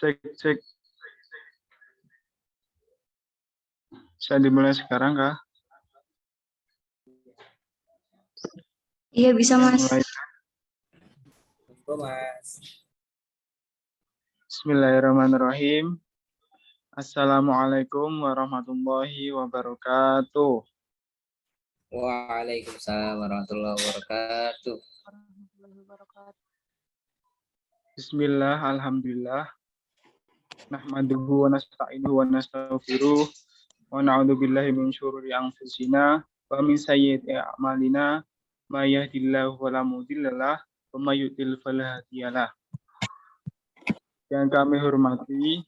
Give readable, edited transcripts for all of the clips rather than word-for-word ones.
Cek, cek. Bisa dimulai sekarang, kah? Iya, bisa, Mas. Mulai. Bismillahirrahmanirrahim. Assalamualaikum warahmatullahi wabarakatuh. Waalaikumsalam warahmatullahi wabarakatuh. Bismillah, alhamdulillah. Nahmaduhu wa nasta'inuhu wa nastaghfiruh. Wa na'udzu billahi min syururi anfusina wa min sayyiati a'malina. May yahdihillahu fala mudhillalah wa may yudhlil fala hadiyalah. Yang kami hormati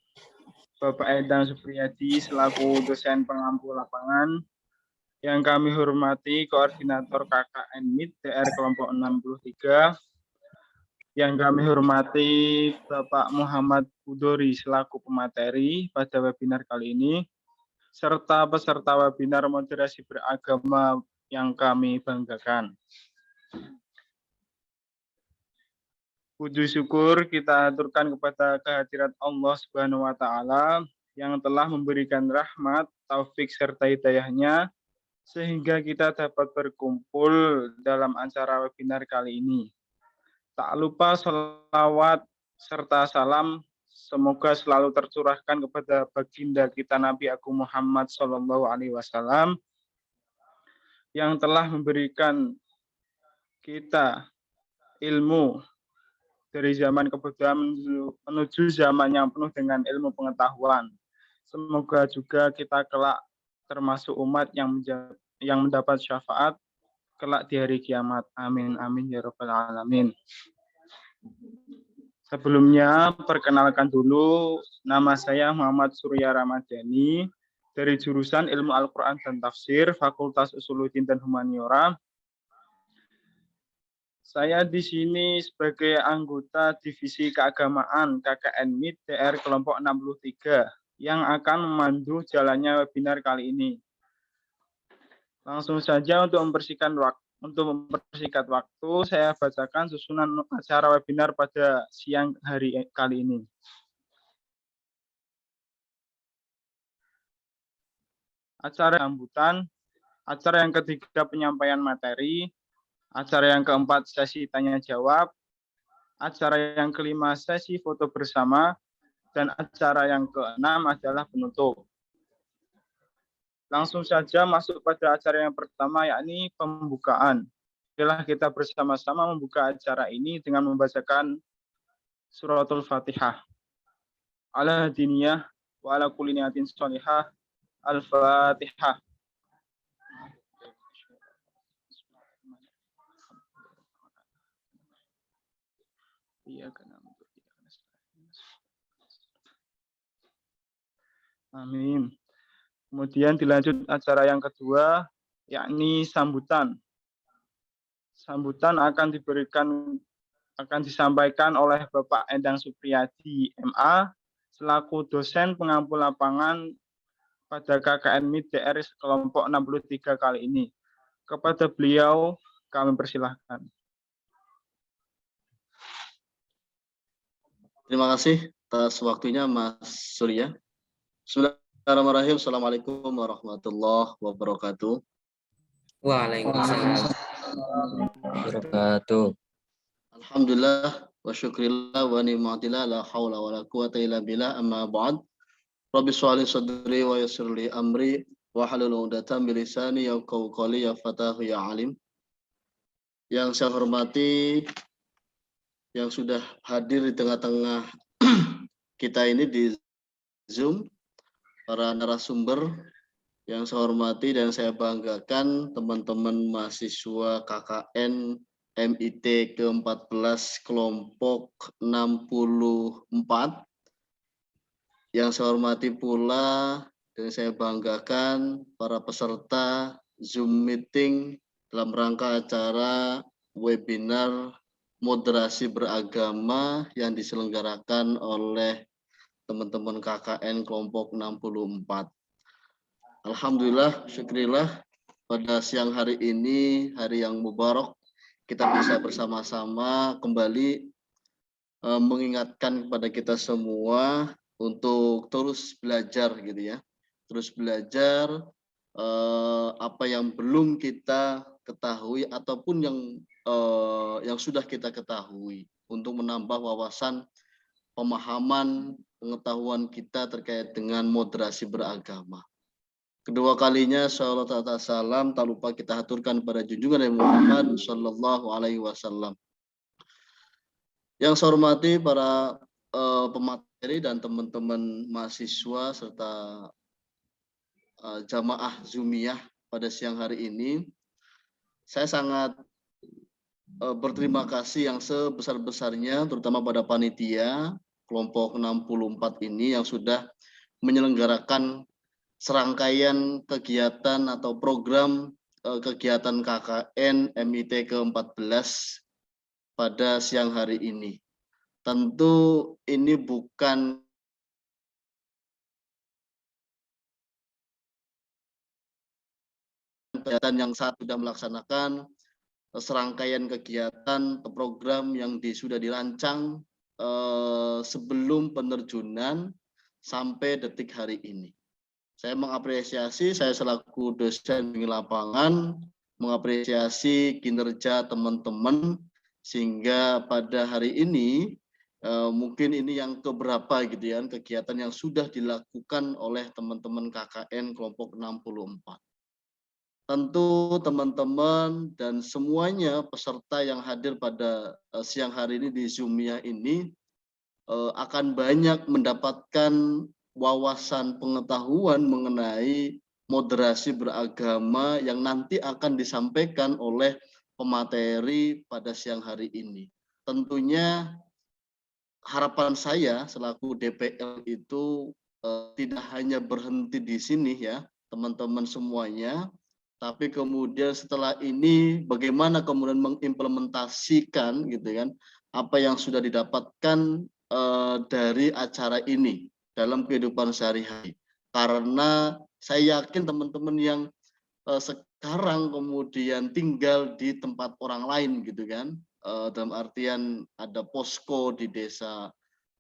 Bapak Endang Supriyadi selaku dosen pengampu lapangan. Yang kami hormati Koordinator KKN MIT DR kelompok 63. Yang kami hormati Bapak Muhammad Budori selaku pemateri pada webinar kali ini, serta peserta webinar moderasi beragama yang kami banggakan. Puji syukur kita aturkan kepada kehadirat Allah Subhanahu wa Ta'ala yang telah memberikan rahmat, taufik serta hidayahnya sehingga kita dapat berkumpul dalam acara webinar kali ini. Tak lupa sholawat serta salam semoga selalu tercurahkan kepada baginda kita Nabi Agung Muhammad SAW yang telah memberikan kita ilmu dari zaman kebodohan menuju zaman yang penuh dengan ilmu pengetahuan. Semoga juga kita kelak termasuk umat yang mendapat syafaat kelak di hari kiamat. Amin, amin, ya rabbal alamin. Sebelumnya, perkenalkan dulu, nama saya Muhammad Surya Ramadhani, dari jurusan Ilmu Al-Quran dan Tafsir, Fakultas Usuluddin dan Humaniora. Saya di sini sebagai anggota Divisi Keagamaan KKN MIT DR kelompok 63, yang akan memandu jalannya webinar kali ini. Langsung saja untuk mempersingkat waktu, saya bacakan susunan acara webinar pada siang hari kali ini. Acara sambutan, acara yang ketiga penyampaian materi, acara yang keempat sesi tanya jawab, acara yang kelima sesi foto bersama, dan acara yang keenam adalah penutup. Langsung saja masuk pada acara yang pertama, yakni pembukaan. Marilah kita bersama-sama membuka acara ini dengan membacakan suratul Fatihah. Ala diniyah wa ala kulli niyatin sholihah. Al-Fatihah. Amin. Kemudian dilanjut acara yang kedua, yakni sambutan. Sambutan akan disampaikan oleh Bapak Endang Supriyadi MA selaku dosen pengampu lapangan pada KKN MIT DR kelompok 63 kali ini. Kepada beliau kami persilahkan. Terima kasih atas waktunya Mas Surya. Bismillahirrahmanirrahim. Assalamualaikum warahmatullahi wabarakatuh. Waalaikumsalam wabarakatuh. Alhamdulillah wa syukrillah wa ni'matillah la haula wa la quwata illa billah amma ba'd. Rabbi sholli sadri wa yassirli amri wa halul 'uqdatam min lisani yafqahu qawli ya fatahu ya alim. Yang saya hormati yang sudah hadir di tengah-tengah kita ini di Zoom, para narasumber yang saya hormati dan saya banggakan, teman-teman mahasiswa KKN MIT ke-14 kelompok 64. Yang saya hormati pula dan saya banggakan para peserta Zoom meeting dalam rangka acara webinar moderasi beragama yang diselenggarakan oleh teman-teman KKN kelompok 64. Alhamdulillah, syukurillah, pada siang hari ini, hari yang mubarak, kita bisa bersama-sama kembali mengingatkan kepada kita semua untuk terus belajar gitu ya. Terus belajar apa yang belum kita ketahui ataupun yang sudah kita ketahui untuk menambah wawasan, pemahaman, pengetahuan kita terkait dengan moderasi beragama. Kedua kalinya sallallahu alaihi wasallam tak lupa kita haturkan pada junjungan Nabi Muhammad sallallahu alaihi wasallam. Yang saya hormati para pemateri dan teman-teman mahasiswa serta jamaah Zoomiyah pada siang hari ini, saya sangat berterima kasih yang sebesar-besarnya terutama pada panitia kelompok 64 ini yang sudah menyelenggarakan serangkaian kegiatan atau program kegiatan KKN MIT ke-14 pada siang hari ini. Tentu ini bukan kegiatan yang saat sudah melaksanakan serangkaian kegiatan atau program yang sudah dirancang sebelum penerjunan sampai detik hari ini. Saya mengapresiasi, saya selaku dosen di lapangan, mengapresiasi kinerja teman-teman sehingga pada hari ini mungkin ini yang keberapa gitu ya, kegiatan yang sudah dilakukan oleh teman-teman KKN kelompok 64. Tentu teman-teman dan semuanya peserta yang hadir pada siang hari ini di Zoomiyah ini akan banyak mendapatkan wawasan pengetahuan mengenai moderasi beragama yang nanti akan disampaikan oleh pemateri pada siang hari ini. Tentunya harapan saya selaku DPL itu tidak hanya berhenti di sini ya teman-teman semuanya, tapi kemudian setelah ini bagaimana kemudian mengimplementasikan gitu kan apa yang sudah didapatkan dari acara ini dalam kehidupan sehari-hari. Karena saya yakin teman-teman yang sekarang kemudian tinggal di tempat orang lain gitu kan, dalam artian ada posko di desa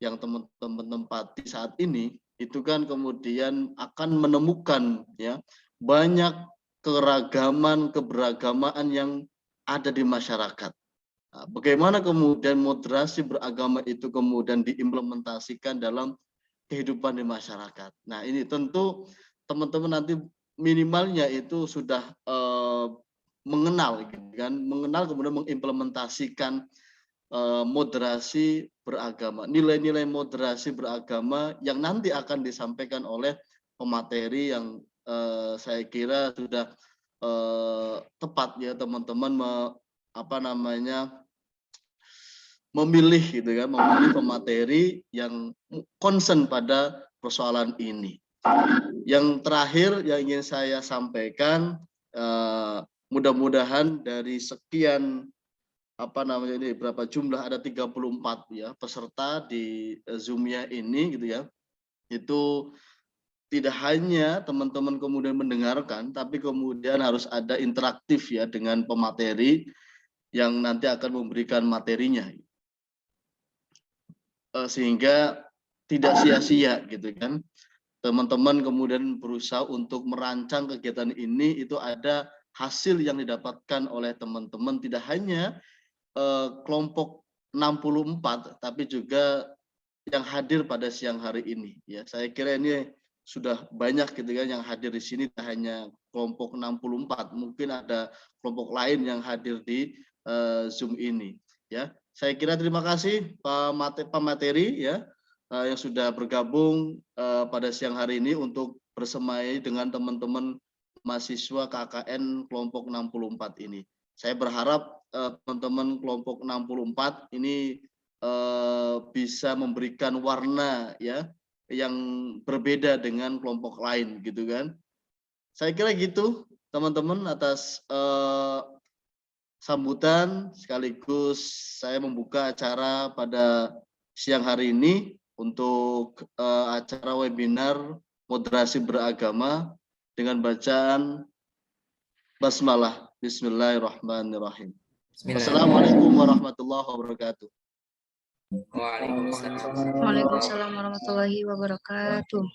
yang teman-teman tempati saat ini, itu kan kemudian akan menemukan ya banyak keragaman, keberagamaan yang ada di masyarakat. Nah, bagaimana kemudian moderasi beragama itu kemudian diimplementasikan dalam kehidupan di masyarakat. Nah, ini tentu teman-teman nanti minimalnya itu sudah mengenal, gitu kan? Mengenal kemudian mengimplementasikan moderasi beragama, nilai-nilai moderasi beragama yang nanti akan disampaikan oleh pemateri yang saya kira sudah tepat ya teman-teman memilih gitu kan, memilih pemateri yang concern pada persoalan ini. Yang terakhir yang ingin saya sampaikan, mudah-mudahan dari sekian ini berapa jumlah, ada 34 ya peserta di Zoomiyah ini gitu ya. Itu tidak hanya teman-teman kemudian mendengarkan, tapi kemudian harus ada interaktif ya dengan pemateri yang nanti akan memberikan materinya. Sehingga tidak sia-sia gitu kan. Teman-teman kemudian berusaha untuk merancang kegiatan ini, itu ada hasil yang didapatkan oleh teman-teman tidak hanya kelompok 64 tapi juga yang hadir pada siang hari ini ya. Saya kira ini sudah banyak gitu kan yang hadir di sini, tidak hanya kelompok 64, mungkin ada kelompok lain yang hadir di Zoom ini ya. Saya kira terima kasih Pak Materi ya yang sudah bergabung pada siang hari ini untuk bersemai dengan teman-teman mahasiswa KKN kelompok 64 ini. Saya berharap teman-teman kelompok 64 ini bisa memberikan warna ya yang berbeda dengan kelompok lain gitu kan. Saya kira gitu teman-teman atas sambutan, sekaligus saya membuka acara pada siang hari ini untuk acara webinar moderasi beragama dengan bacaan basmalah. Bismillahirrahmanirrahim. Assalamualaikum warahmatullahi wabarakatuh. Waalaikumsalam. Waalaikumsalam warahmatullahi wabarakatuh.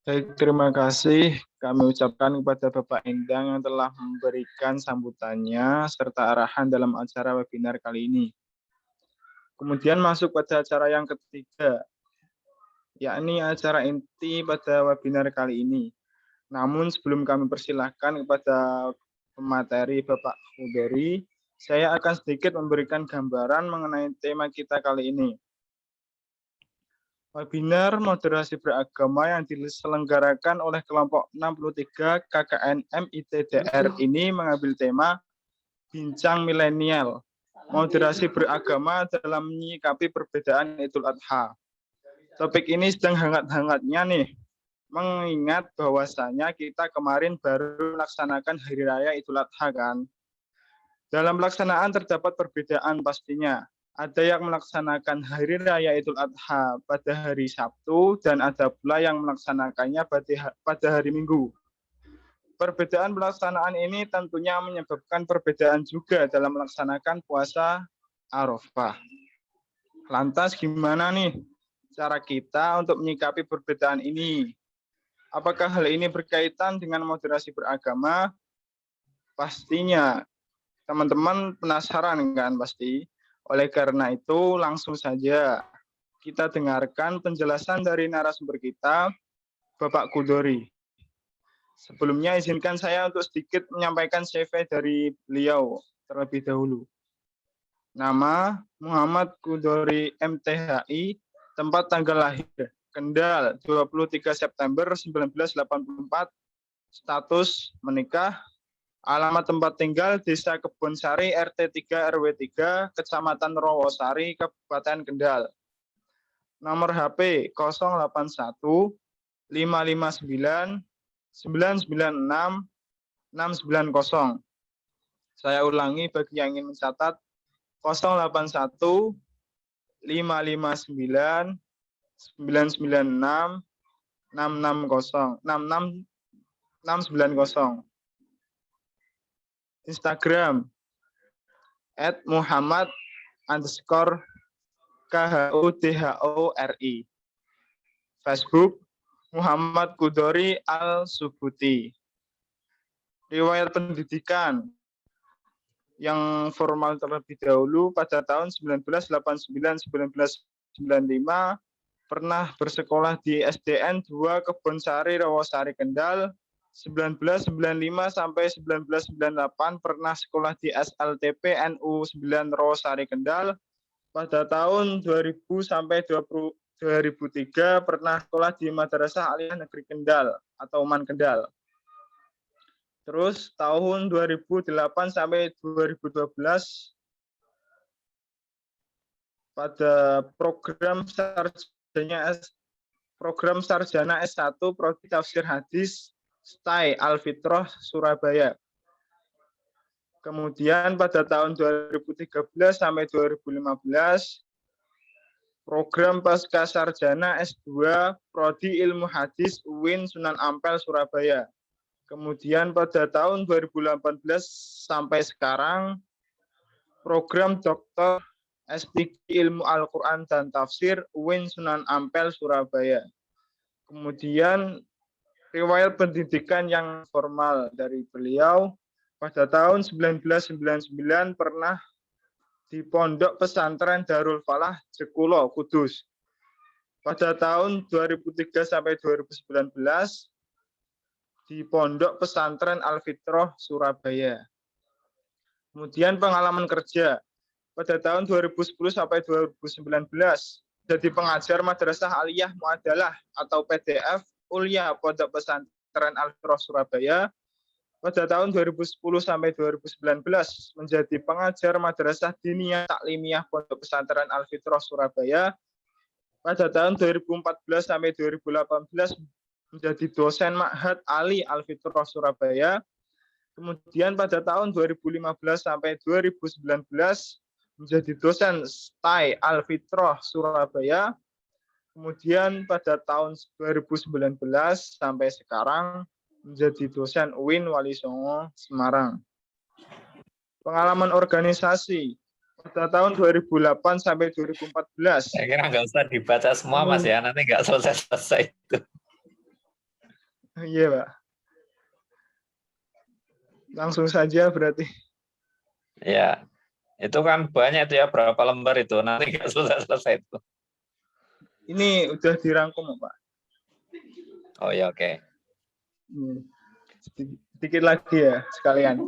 Baik, terima kasih kami ucapkan kepada Bapak Endang yang telah memberikan sambutannya serta arahan dalam acara webinar kali ini. Kemudian masuk pada acara yang ketiga, yakni acara inti pada webinar kali ini. Namun sebelum kami persilahkan kepada pemateri Bapak Hudori, saya akan sedikit memberikan gambaran mengenai tema kita kali ini. Webinar moderasi beragama yang diselenggarakan oleh kelompok 63 KKN MITDR ini mengambil tema Bincang Milenial, Moderasi Beragama dalam Menyikapi Perbedaan Idul Adha. Topik ini sedang hangat-hangatnya nih, mengingat bahwasanya kita kemarin baru melaksanakan Hari Raya Idul Adha kan. Dalam pelaksanaan terdapat perbedaan pastinya. Ada yang melaksanakan Hari Raya Idul Adha pada hari Sabtu dan ada pula yang melaksanakannya pada hari Minggu. Perbedaan pelaksanaan ini tentunya menyebabkan perbedaan juga dalam melaksanakan puasa Arafah. Lantas gimana nih cara kita untuk menyikapi perbedaan ini? Apakah hal ini berkaitan dengan moderasi beragama? Pastinya teman-teman penasaran kan pasti. Oleh karena itu, langsung saja kita dengarkan penjelasan dari narasumber kita, Bapak Kudori. Sebelumnya izinkan saya untuk sedikit menyampaikan CV dari beliau terlebih dahulu. Nama Muhammad Kudori MTHI, tempat tanggal lahir Kendal 23 September 1984, status menikah, alamat tempat tinggal Desa Kebonsari RT 3 RW 3 Kecamatan Rawasari Kabupaten Kendal. Nomor HP 081 559 996 690. Saya ulangi bagi yang ingin mencatat 081 559 996 690. Instagram @Muhammad_KHUDHORI. Facebook Muhammad Kudori Al-Subuti. Riwayat pendidikan yang formal terlebih dahulu pada tahun 1989-1995 pernah bersekolah di SDN 2 Kebonsari Rawasari Kendal. 1995 sampai 1998 pernah sekolah di SLTP NU 9 Rawasari Kendal. Pada tahun 2000 sampai 2003 pernah sekolah di Madrasah Aliyah Negeri Kendal atau MAN Kendal. Terus tahun 2008 sampai 2012 pada program sarjana S1 Prodi Tafsir Hadis STAI Al-Fitrah Surabaya. Kemudian pada tahun 2013 sampai 2015 program Pasca Sarjana S2 Prodi Ilmu Hadis UIN Sunan Ampel Surabaya. Kemudian pada tahun 2018 sampai sekarang program Doktor S3 Ilmu Al-Quran dan Tafsir UIN Sunan Ampel Surabaya. Kemudian riwayat pendidikan yang formal dari beliau pada tahun 1999 pernah di Pondok Pesantren Darul Falah Jekulo Kudus. Pada tahun 2003 sampai 2019 di Pondok Pesantren Al-Fitrah Surabaya. Kemudian pengalaman kerja pada tahun 2010 sampai 2019 jadi pengajar Madrasah Aliyah Muadalah atau PDF Ulia Pondok Pesantren Al-Fitrah Surabaya. Pada tahun 2010 sampai 2019 menjadi pengajar Madrasah Diniyah Taklimiyah Pondok Pesantren Al-Fitrah Surabaya. Pada tahun 2014 sampai 2018 menjadi dosen Ma'had Ali Al-Fitrah Surabaya. Kemudian pada tahun 2015 sampai 2019 menjadi dosen STAI Al-Fitrah Surabaya. Kemudian pada tahun 2019 sampai sekarang menjadi dosen UIN Wali Songo Semarang. Pengalaman organisasi pada tahun 2008 sampai 2014. Saya kira nggak usah dibaca semua Mas ya, nanti nggak selesai-selesai itu. Iya, Pak. Langsung saja berarti. Ya, itu kan banyak itu ya, berapa lembar itu, nanti nggak selesai-selesai itu. Ini udah dirangkum, Pak. Oh ya, oke. Sedikit lagi ya sekalian.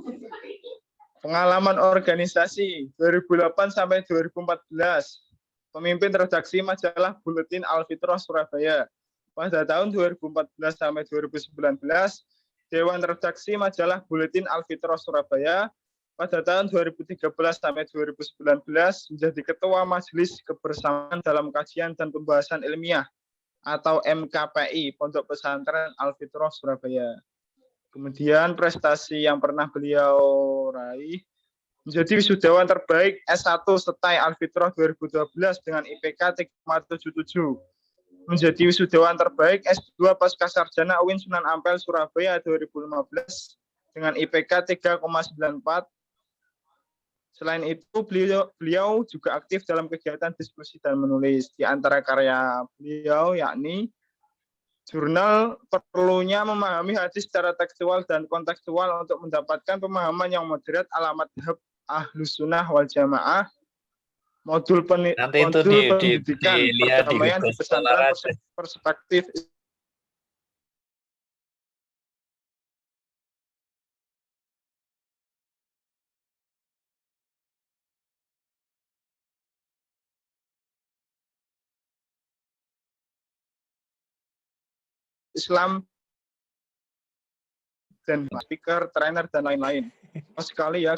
Pengalaman organisasi 2008 sampai 2014. Pemimpin redaksi majalah Buletin Al-Fitrah Surabaya. Pada tahun 2014 sampai 2019, Dewan Redaksi majalah Buletin Al-Fitrah Surabaya. Pada tahun 2013 sampai 2019 menjadi Ketua Majelis Kebersamaan dalam Kajian dan Pembahasan Ilmiah atau MKPI Pondok Pesantren Al-Fitrah Surabaya. Kemudian prestasi yang pernah beliau raih menjadi wisudawan terbaik S1 Setai Al-Fitrah 2012 dengan IPK 3,77. Menjadi wisudawan terbaik S2 Pascasarjana UIN Sunan Ampel Surabaya 2015 dengan IPK 3,94. Selain itu, beliau juga aktif dalam kegiatan diskusi dan menulis. Di antara karya beliau yakni jurnal perlunya memahami hadis secara tekstual dan kontekstual untuk mendapatkan pemahaman yang moderat alamat Ahlus Sunnah wal Jamaah, modul pendidikan perdamaian di pesantren perspektif Islam dan speaker, trainer dan lain-lain. Sekali ya.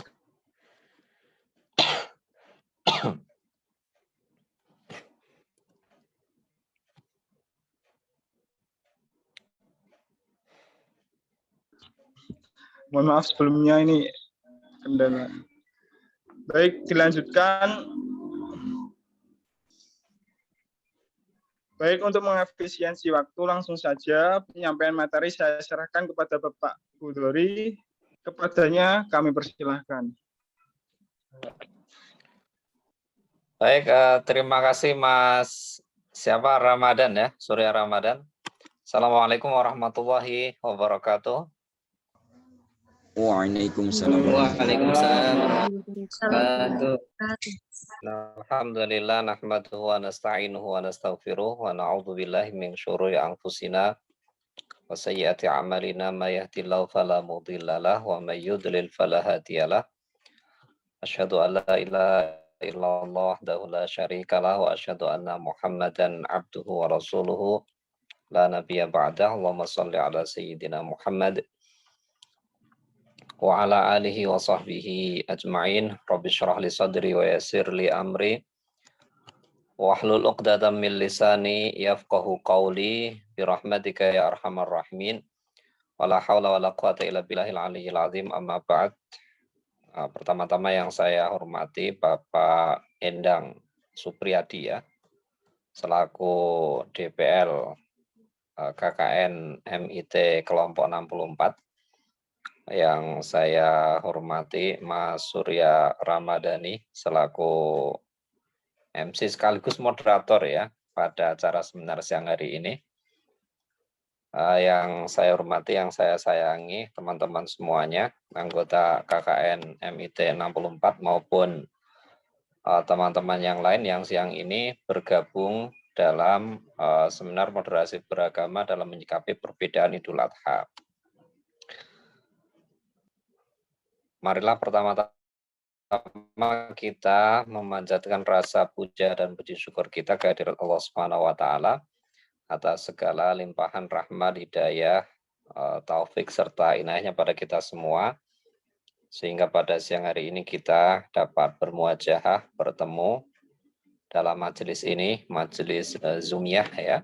Mohon maaf sebelumnya ini kendala. Baik, dilanjutkan. Baik, untuk mengefisiensi waktu langsung saja penyampaian materi saya serahkan kepada Bapak Budori. Kepadanya kami persilahkan. Baik, terima kasih Mas siapa Ramadan ya, Surya Ramadan. Assalamualaikum warahmatullahi wabarakatuh. Waalaikumsalam. Waalaikumsalam. Alhamdulillah nahmaduhu wa nasta'inuhu wa nastaghfiruh wa na'udzu billahi min syururi anfusina wa sayyiati a'malina may yahdihillahu fala mudhillalah wa may yudlil fala hadiyalah. Asyhadu an la ilaha illallah wahdahu la syarikalah wa asyhadu anna Muhammadan abduhu wa rasuluhu la nabiyya ba'dah. Allahumma shalli ala sayyidina Muhammad wa ala alihi wa sahbihi ajma'in. Rabbi syrah li sadri wa yassir li amri wahlul 'uqdatam min lisani yafqahu qawli bi rahmatika ya arhamar rahimin. Wala haula wala quwata illa billahil aliyyil azim. Amma ba'd. Pertama-tama yang saya hormati Bapak Endang Supriyadi ya, selaku DPL KKN MIT kelompok 64. Yang saya hormati Mas Surya Ramadhani selaku MC sekaligus moderator ya pada acara seminar siang hari ini. Yang saya hormati, yang saya sayangi teman-teman semuanya, anggota KKN MIT 64 maupun teman-teman yang lain yang siang ini bergabung dalam seminar moderasi beragama dalam menyikapi perbedaan Idul Adha. Marilah pertama-tama kita memanjatkan rasa puja dan puji syukur kita kehadirat Allah Subhanahu wa taala atas segala limpahan rahmat, hidayah, taufik serta inayahnya pada kita semua, sehingga pada siang hari ini kita dapat bermuajahah, bertemu dalam majelis ini, majelis Zoomiyah ya,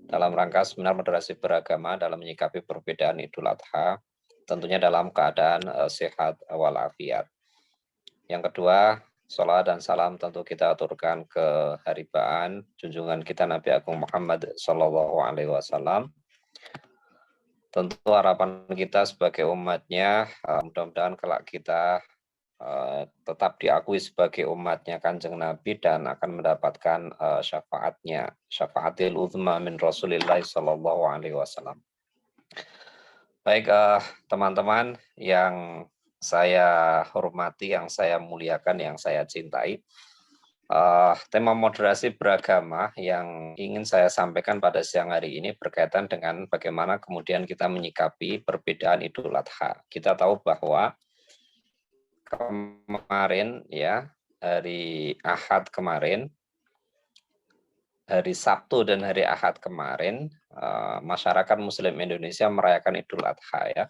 dalam rangka seminar moderasi beragama dalam menyikapi perbedaan Idul Adha, tentunya dalam keadaan sehat walafiat. Yang kedua, sholawat dan salam tentu kita aturkan ke haribaan junjungan kita Nabi Agung Muhammad Sallallahu Alaihi Wasallam. Tentu harapan kita sebagai umatnya, mudah-mudahan kelak kita tetap diakui sebagai umatnya Kanjeng Nabi dan akan mendapatkan syafaatnya, syafaatil uzma min Rasulillah sallallahu alaihi wasallam. Baik, teman-teman yang saya hormati, yang saya muliakan, yang saya cintai, tema moderasi beragama yang ingin saya sampaikan pada siang hari ini berkaitan dengan bagaimana kemudian kita menyikapi perbedaan Idul Adha. Kita tahu bahwa kemarin ya, hari Ahad kemarin, hari Sabtu dan hari Ahad kemarin, masyarakat Muslim Indonesia merayakan Idul Adha ya.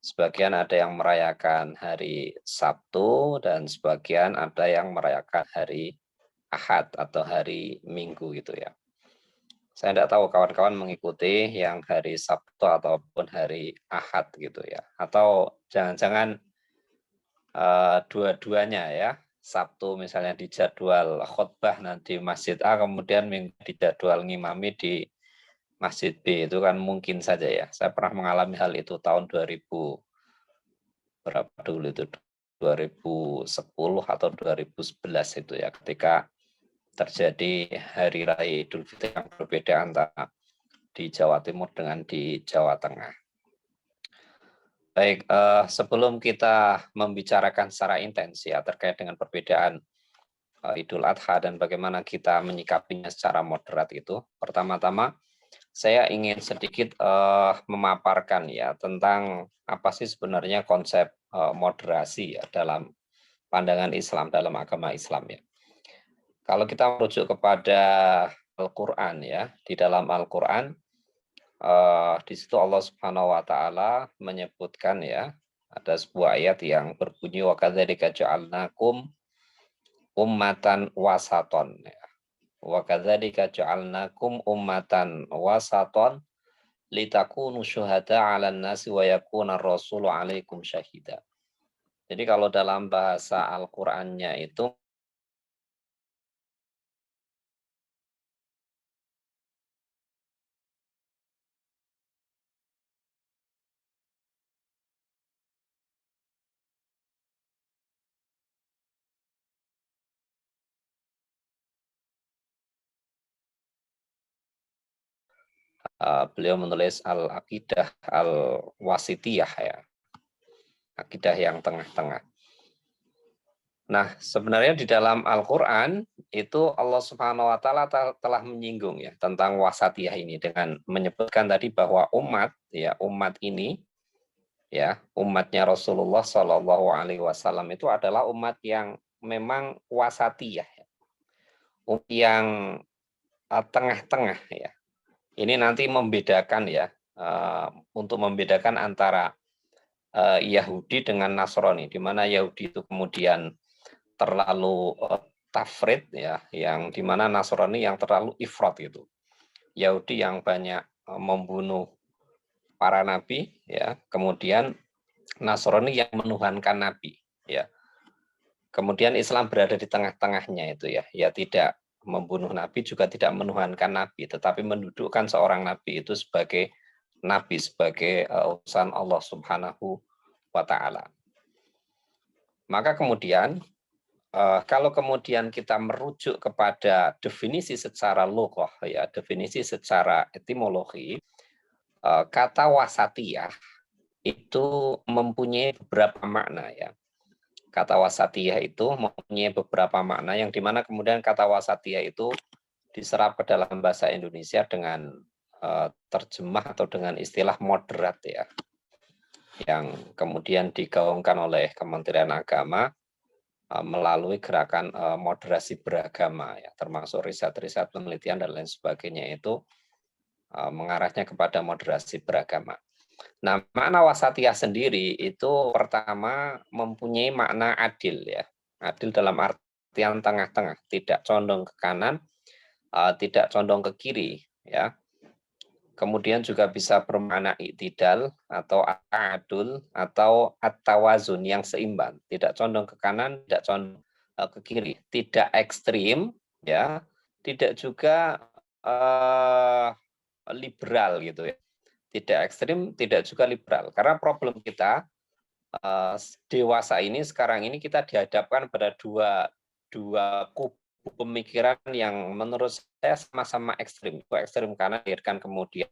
Sebagian ada yang merayakan hari Sabtu dan sebagian ada yang merayakan hari Ahad atau hari Minggu gitu ya. Saya tidak tahu kawan-kawan mengikuti yang hari Sabtu ataupun hari Ahad gitu ya. Atau jangan-jangan dua-duanya ya. Sabtu misalnya di jadwal khutbah nanti Masjid A, kemudian Minggu di jadwal ngimami di Masjid B, itu kan mungkin saja ya. Saya pernah mengalami hal itu tahun 2000 berapa dulu itu, 2010 atau 2011 itu ya, ketika terjadi hari raya Idul Fitri yang berbeda antara di Jawa Timur dengan di Jawa Tengah. Baik, sebelum kita membicarakan secara intens ya terkait dengan perbedaan Idul Adha dan bagaimana kita menyikapinya secara moderat itu, pertama-tama saya ingin sedikit memaparkan ya tentang apa sih sebenarnya konsep moderasi ya dalam pandangan Islam, dalam agama Islam ya. Kalau kita merujuk kepada Al-Qur'an ya, di dalam Al-Qur'an di situ Allah Subhanahu wa taala menyebutkan ya, ada sebuah ayat yang berbunyi wa kadzalika ja'alnakum ummatan wasaton ya. Wa kadzalika ja'alnakum ummatan wasaton litakunu syuhada 'alan nasi wa yakuna rasulu 'alaikum syahida. Jadi kalau dalam bahasa Al-Qur'annya itu beliau menulis Al-Aqidah Al-Wasitiyah ya. Akidah yang tengah-tengah. Nah, sebenarnya di dalam Al-Qur'an itu Allah Subhanahu wa taala telah menyinggung ya tentang wasatiyah ini dengan menyebutkan tadi bahwa umat ya, umat ini ya, umatnya Rasulullah Shallallahu alaihi wasallam itu adalah umat yang memang wasatiyah, yang tengah-tengah ya. Ini nanti membedakan ya, untuk membedakan antara Yahudi dengan Nasrani, di mana Yahudi itu kemudian terlalu tafrid ya, yang di mana Nasrani yang terlalu ifrat itu. Yahudi yang banyak membunuh para nabi ya, kemudian Nasrani yang menuhankan nabi ya. Kemudian Islam berada di tengah-tengahnya itu ya, ya tidak membunuh nabi juga tidak menuhankan nabi, tetapi mendudukkan seorang nabi itu sebagai nabi, sebagai utusan Allah Subhanahu wa taala. Maka kemudian kalau kemudian kita merujuk kepada definisi secara lughah ya, definisi secara etimologi, kata wasatiyah itu mempunyai beberapa makna ya. Kata wasatiyah itu mempunyai beberapa makna yang dimana kemudian kata wasatiyah itu diserap ke dalam bahasa Indonesia dengan terjemah atau dengan istilah moderat ya, yang kemudian digaungkan oleh Kementerian Agama melalui gerakan moderasi beragama ya, termasuk riset-riset penelitian dan lain sebagainya itu mengarahnya kepada moderasi beragama. Nah, makna wasatiyah sendiri itu pertama mempunyai makna adil ya. Adil dalam artian tengah-tengah, tidak condong ke kanan, tidak condong ke kiri ya. Kemudian juga bisa bermakna i'tidal atau adul atau at-tawazun yang seimbang, tidak condong ke kanan, tidak condong ke kiri, tidak ekstrim ya, tidak juga liberal gitu ya. Tidak ekstrim, tidak juga liberal. Karena problem kita dewasa ini sekarang ini kita dihadapkan pada dua kubu pemikiran yang menurut saya sama-sama ekstrim. Ekstrim karena dilahirkan kemudian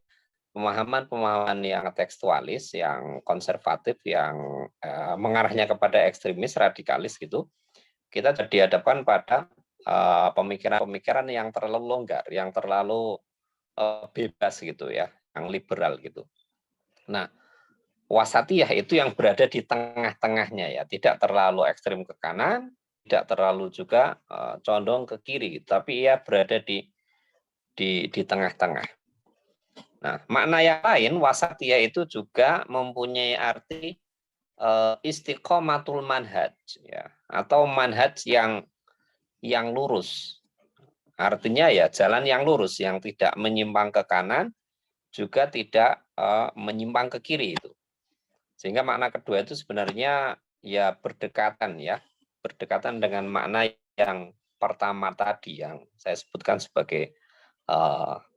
pemahaman-pemahaman yang tekstualis, yang konservatif, yang mengarahnya kepada ekstremis, radikalis gitu. Kita dihadapkan pada pemikiran-pemikiran yang terlalu longgar, yang terlalu bebas gitu ya, yang liberal gitu. Nah, wasatiyah itu yang berada di tengah-tengahnya ya, tidak terlalu ekstrim ke kanan, tidak terlalu juga condong ke kiri, tapi ia berada di tengah-tengah. Nah, makna yang lain wasatiyah itu juga mempunyai arti istiqomatul manhaj ya, atau manhaj yang lurus. Artinya ya jalan yang lurus, yang tidak menyimpang ke kanan, juga tidak menyimpang ke kiri itu. Sehingga makna kedua itu sebenarnya ya berdekatan ya, berdekatan dengan makna yang pertama tadi yang saya sebutkan sebagai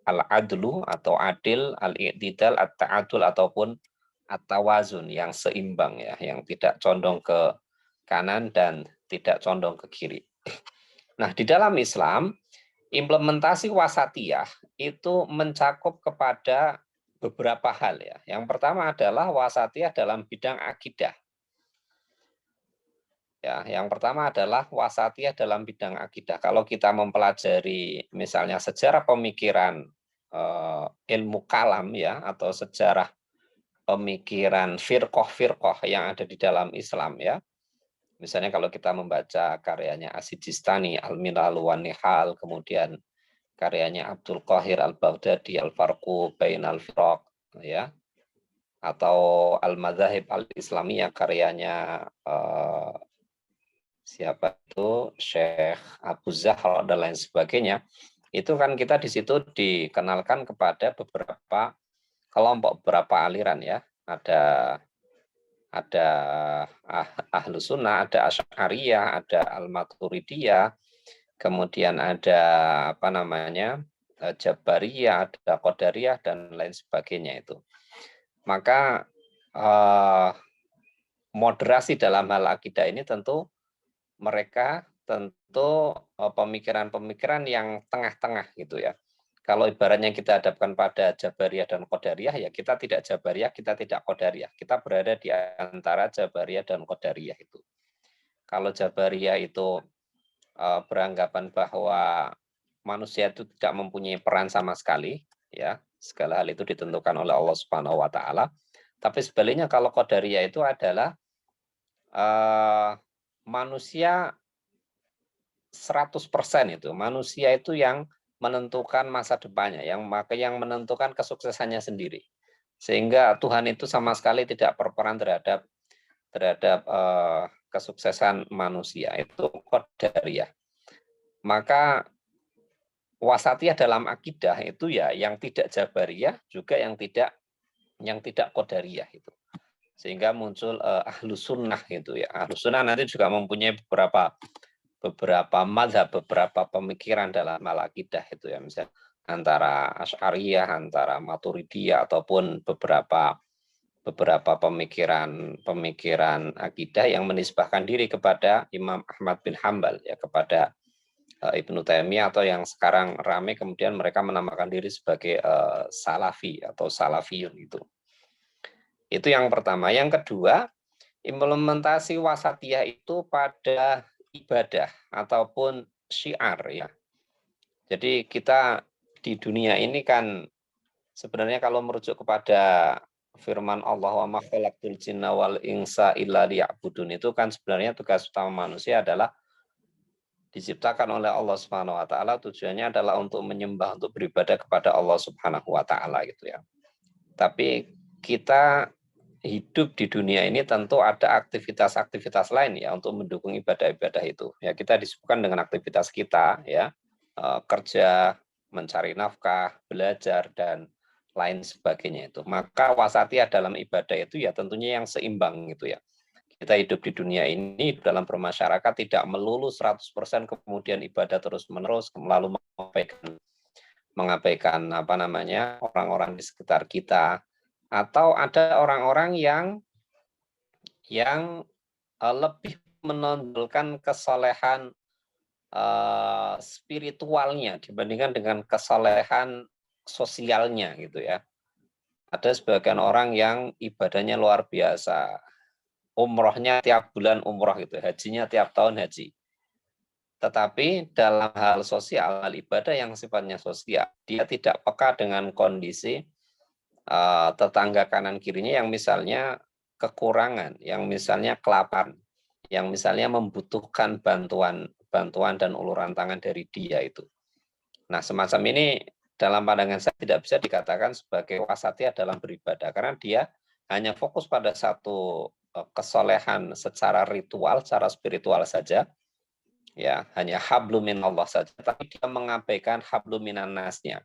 al-adlu atau adil, al-i'tidal, at-ta'adul ataupun at-tawazun yang seimbang ya, yang tidak condong ke kanan dan tidak condong ke kiri. Nah, di dalam Islam implementasi wasatiyah itu mencakup kepada beberapa hal ya. Yang pertama adalah wasatiyah dalam bidang akidah. Ya, yang pertama adalah wasatiyah dalam bidang akidah. Kalau kita mempelajari misalnya sejarah pemikiran ilmu kalam ya, atau sejarah pemikiran firqoh-firqoh yang ada di dalam Islam ya. Misalnya kalau kita membaca karyanya As-Sijistani, Al-Milal wan Nihal, kemudian karyanya Abdul Qahir Al-Baghdadi, Al-Farqu Bainal Firaq ya, atau Al-Madzahib Al-Islamiyah karyanya siapa itu Syekh Abu Zahra dan lain sebagainya. Itu kan kita di situ dikenalkan kepada beberapa kelompok, beberapa aliran ya. Ada Ahlus Sunnah, ada Asy'ariyah, ada Al-Maturidiyah, kemudian ada apa namanya Jabariyah, ada Qadariyah dan lain sebagainya itu. Maka moderasi dalam hal akidah ini tentu mereka pemikiran-pemikiran yang tengah-tengah gitu ya. Kalau ibaratnya kita hadapkan pada Jabariyah dan Qadariyah, ya kita tidak Jabariyah, kita tidak Qadariyah. Kita berada di antara Jabariyah dan Qadariyah itu. Kalau Jabariyah itu beranggapan bahwa manusia itu tidak mempunyai peran sama sekali, ya segala hal itu ditentukan oleh Allah Subhanahu Wa Taala. Tapi sebaliknya kalau Qadariyah itu adalah manusia 100% itu, manusia itu yang menentukan masa depannya, yang menentukan kesuksesannya sendiri. Sehingga Tuhan itu sama sekali tidak berperan terhadap kesuksesan manusia. Itu Qadariyah. Maka wasatiyah dalam akidah itu ya yang tidak Jabariyah, juga yang tidak Qadariyah itu. Sehingga muncul Ahlus Sunnah gitu ya. Ahlus Sunnah nanti juga mempunyai beberapa mazhab, beberapa pemikiran dalam al-akidah itu ya, misalnya antara Asy'ariyah, antara Maturidiyah ataupun beberapa pemikiran akidah yang menisbahkan diri kepada Imam Ahmad bin Hambal ya, kepada Ibnu Taimiyah, atau yang sekarang ramai kemudian mereka menamakan diri sebagai Salafi atau Salafiyun itu. Itu yang pertama. Yang kedua, implementasi wasatiyah itu pada ibadah ataupun syiar ya. Jadi kita di dunia ini kan sebenarnya kalau merujuk kepada firman Allah wa ma khalaqtul jinna wal insa illa liya'budun, itu kan sebenarnya tugas utama manusia adalah diciptakan oleh Allah Subhanahu wa taala, tujuannya adalah untuk menyembah, untuk beribadah kepada Allah Subhanahu wa taala gitu ya. Tapi kita hidup di dunia ini tentu ada aktivitas-aktivitas lain ya untuk mendukung ibadah-ibadah itu. Ya kita disebutkan dengan aktivitas kita ya, kerja, mencari nafkah, belajar dan lain sebagainya itu. Maka wasatiyah dalam ibadah itu ya tentunya yang seimbang gitu ya. Kita hidup di dunia ini dalam bermasyarakat tidak melulu 100% kemudian ibadah terus-menerus lalu mengabaikan apa namanya orang-orang di sekitar kita. Atau ada orang-orang yang lebih menonjolkan kesolehan spiritualnya dibandingkan dengan kesolehan sosialnya gitu ya. Ada sebagian orang yang ibadahnya luar biasa, umrohnya tiap bulan umroh gitu, hajinya tiap tahun haji. Tetapi dalam hal sosial, hal ibadah yang sifatnya sosial, dia tidak peka dengan kondisi tetangga kanan kirinya yang misalnya kekurangan, yang misalnya kelaparan, yang misalnya membutuhkan bantuan dan uluran tangan dari dia itu. Nah, semacam ini dalam pandangan saya tidak bisa dikatakan sebagai wasatiyah dalam beribadah karena dia hanya fokus pada satu kesolehan secara ritual, secara spiritual saja. Ya, hanya hablum minallah saja, tapi dia mengabaikan hablum minan nasnya.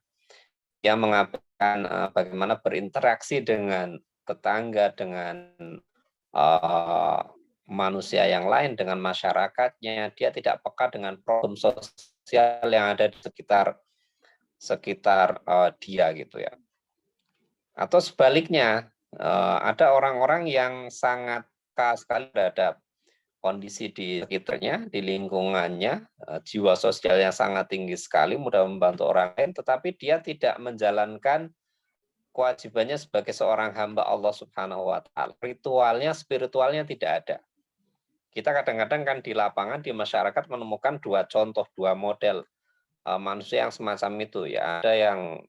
Dia mengabaikan bagaimana berinteraksi dengan tetangga, dengan manusia yang lain, dengan masyarakatnya. Dia tidak peka dengan problem sosial yang ada di sekitar dia gitu ya. Atau sebaliknya, ada orang-orang yang sangat peka sekali terhadap kondisi di sekitarnya, di lingkungannya, jiwa sosialnya sangat tinggi sekali, mudah membantu orang lain, tetapi dia tidak menjalankan kewajibannya sebagai seorang hamba Allah Subhanahu wa Ta'ala. Ritualnya, spiritualnya tidak ada. Kita kadang-kadang kan di lapangan, di masyarakat menemukan dua contoh, dua model manusia yang semacam itu ya. Ada yang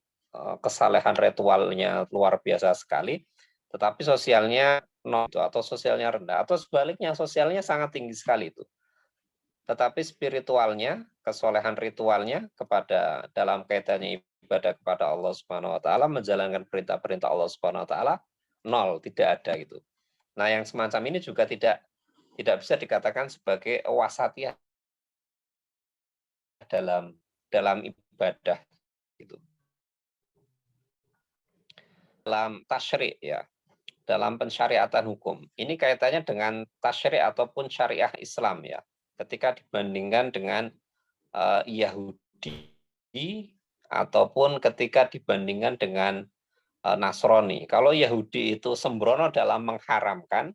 kesalehan ritualnya luar biasa sekali, tetapi sosialnya nol atau sosialnya rendah, atau sebaliknya sosialnya sangat tinggi sekali itu. Tetapi spiritualnya, kesolehan ritualnya kepada dalam kaitannya ibadah kepada Allah Subhanahu wa taala, menjalankan perintah-perintah Allah Subhanahu wa taala nol, tidak ada gitu. Nah, yang semacam ini juga tidak bisa dikatakan sebagai wasatiyah dalam ibadah gitu. Dalam tasyri' ya, dalam pensyariatan hukum. Ini kaitannya dengan tasyri' ataupun syariah Islam ya. Ketika dibandingkan dengan Yahudi ataupun ketika dibandingkan dengan Nasrani. Kalau Yahudi itu sembrono dalam mengharamkan,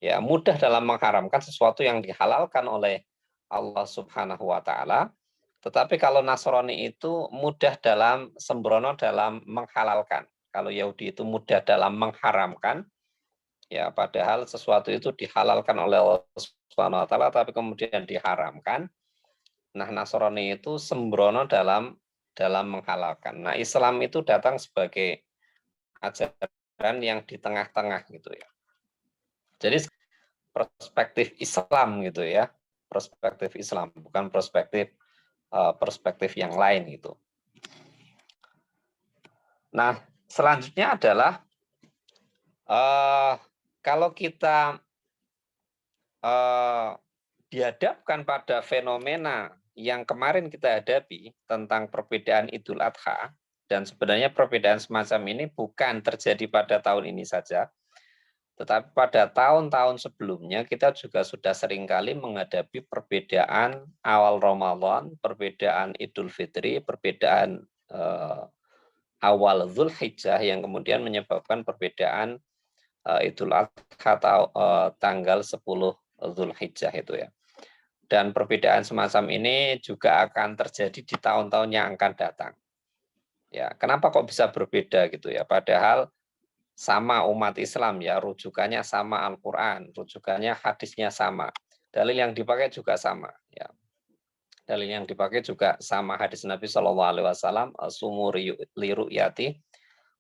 ya mudah dalam mengharamkan sesuatu yang dihalalkan oleh Allah Subhanahu wa taala. Tetapi kalau Nasrani itu mudah dalam sembrono dalam menghalalkan. Kalau Yahudi itu mudah dalam mengharamkan, ya padahal sesuatu itu dihalalkan oleh Allah Subhanahu wa taala tapi kemudian diharamkan. Nah, Nasrani itu sembrono dalam menghalalkan. Nah, Islam itu datang sebagai ajaran yang di tengah-tengah gitu ya. Jadi perspektif Islam gitu ya. Perspektif Islam, bukan perspektif yang lain gitu. Nah, selanjutnya adalah kalau kita dihadapkan pada fenomena yang kemarin kita hadapi tentang perbedaan Idul Adha, dan sebenarnya perbedaan semacam ini bukan terjadi pada tahun ini saja, tetapi pada tahun-tahun sebelumnya kita juga sudah seringkali menghadapi perbedaan awal Ramadan, perbedaan Idul Fitri, perbedaan awal Zulhijjah yang kemudian menyebabkan perbedaan Idul Adha tanggal 10 Zulhijjah itu ya. Dan perbedaan semacam ini juga akan terjadi di tahun-tahun yang akan datang. Ya, kenapa kok bisa berbeda gitu ya? Padahal sama umat Islam ya, rujukannya sama Al-Qur'an, rujukannya hadisnya sama. Dalil yang dipakai juga sama ya. Dalil yang dipakai juga sama hadis Nabi Shallallahu alaihi wasallam, sumu li ru'yati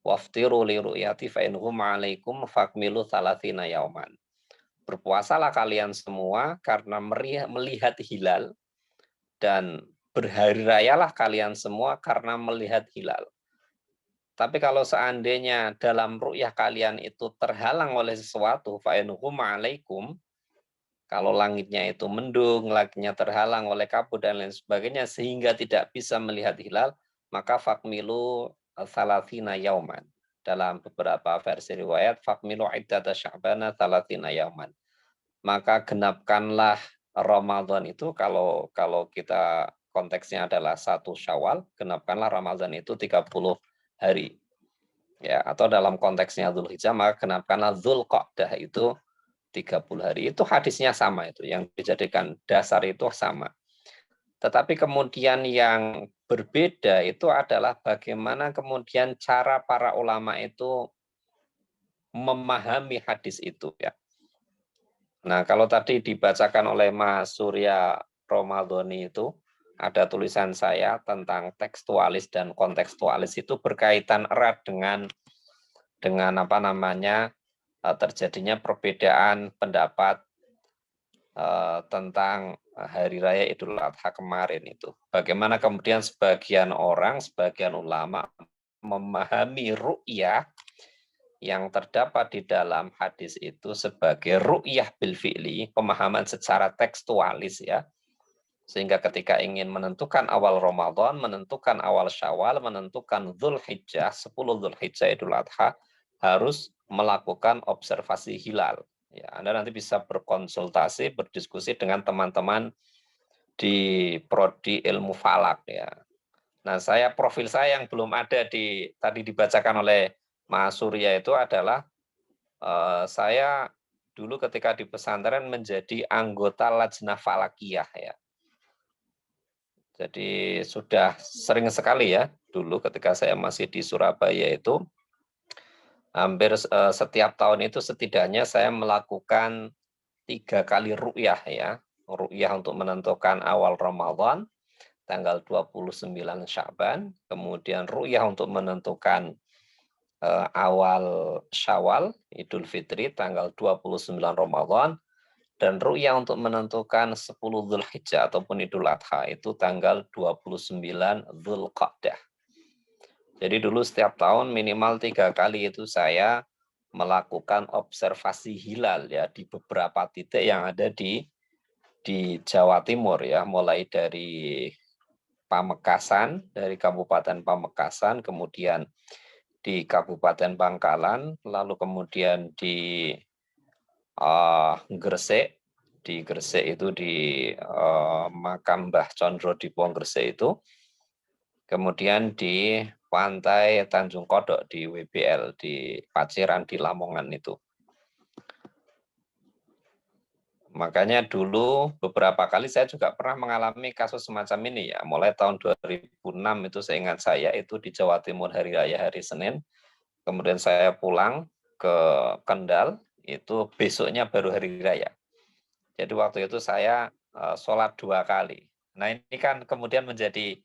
waftiru li ru'yati fa in hum 'alaikum fakmilu tsalatsina yauman. Berpuasalah kalian semua karena melihat hilal, dan berhari rayalah kalian semua karena melihat hilal. Tapi kalau seandainya dalam ru'yah kalian itu terhalang oleh sesuatu, fa'inhum alaikum, kalau langitnya itu mendung, langitnya terhalang oleh kabut dan lain sebagainya, sehingga tidak bisa melihat hilal, maka fakmilu tsalatsina yauman. Dalam beberapa versi riwayat, fakmilu iddata sya'bana tsalatsina yauman. Maka genapkanlah Ramadan itu, kalau kita konteksnya adalah 1 Syawal, genapkanlah Ramadan itu 30 hari. Ya, atau dalam konteksnya Dzulhijjah, maka genapkanlah Dzulqa'dah itu 30 hari. Itu hadisnya sama itu, yang dijadikan dasar itu sama. Tetapi kemudian yang berbeda itu adalah bagaimana kemudian cara para ulama itu memahami hadis itu ya. Nah, kalau tadi dibacakan oleh Mas Surya Romadhoni itu, ada tulisan saya tentang tekstualis dan kontekstualis itu berkaitan erat dengan apa namanya terjadinya perbedaan pendapat tentang Hari Raya Idul Adha kemarin itu. Bagaimana kemudian sebagian orang, sebagian ulama memahami ru'yah yang terdapat di dalam hadis itu sebagai ru'yah bil fi'li, pemahaman secara tekstualis ya. Sehingga ketika ingin menentukan awal Ramadan, menentukan awal Syawal, menentukan Dzulhijjah, 10 Dzulhijjah Idul Adha, harus melakukan observasi hilal. Ya, Anda nanti bisa berkonsultasi, berdiskusi dengan teman-teman di prodi ilmu falak ya. Nah, profil saya yang belum ada tadi dibacakan oleh Mas Surya itu adalah saya dulu ketika di pesantren menjadi anggota Lajnah Falakiyah ya. Jadi sudah sering sekali ya dulu ketika saya masih di Surabaya itu hampir setiap tahun itu setidaknya saya melakukan 3 kali ru'yah ya. Ru'yah untuk menentukan awal Ramadan tanggal 29 Sya'ban, kemudian ru'yah untuk menentukan awal Syawal, Idul Fitri tanggal 29 Ramadan, dan ru'yah untuk menentukan 10 Dzulhijjah ataupun Idul Adha itu tanggal 29 Dzulqa'dah. Jadi dulu setiap tahun minimal 3 kali itu saya melakukan observasi hilal ya di beberapa titik yang ada di Jawa Timur ya, mulai dari Pamekasan, dari Kabupaten Pamekasan, kemudian di Kabupaten Bangkalan, lalu kemudian di Gresik, itu di makam Mbah Condro Dipo Gresik itu, kemudian di Pantai Tanjung Kodok di WBL, di Paciran, di Lamongan itu. Makanya dulu beberapa kali saya juga pernah mengalami kasus semacam ini ya. Mulai tahun 2006 itu seingat saya itu di Jawa Timur hari raya hari Senin. Kemudian saya pulang ke Kendal, itu besoknya baru hari raya. Jadi waktu itu saya sholat 2 kali. Nah ini kan kemudian menjadi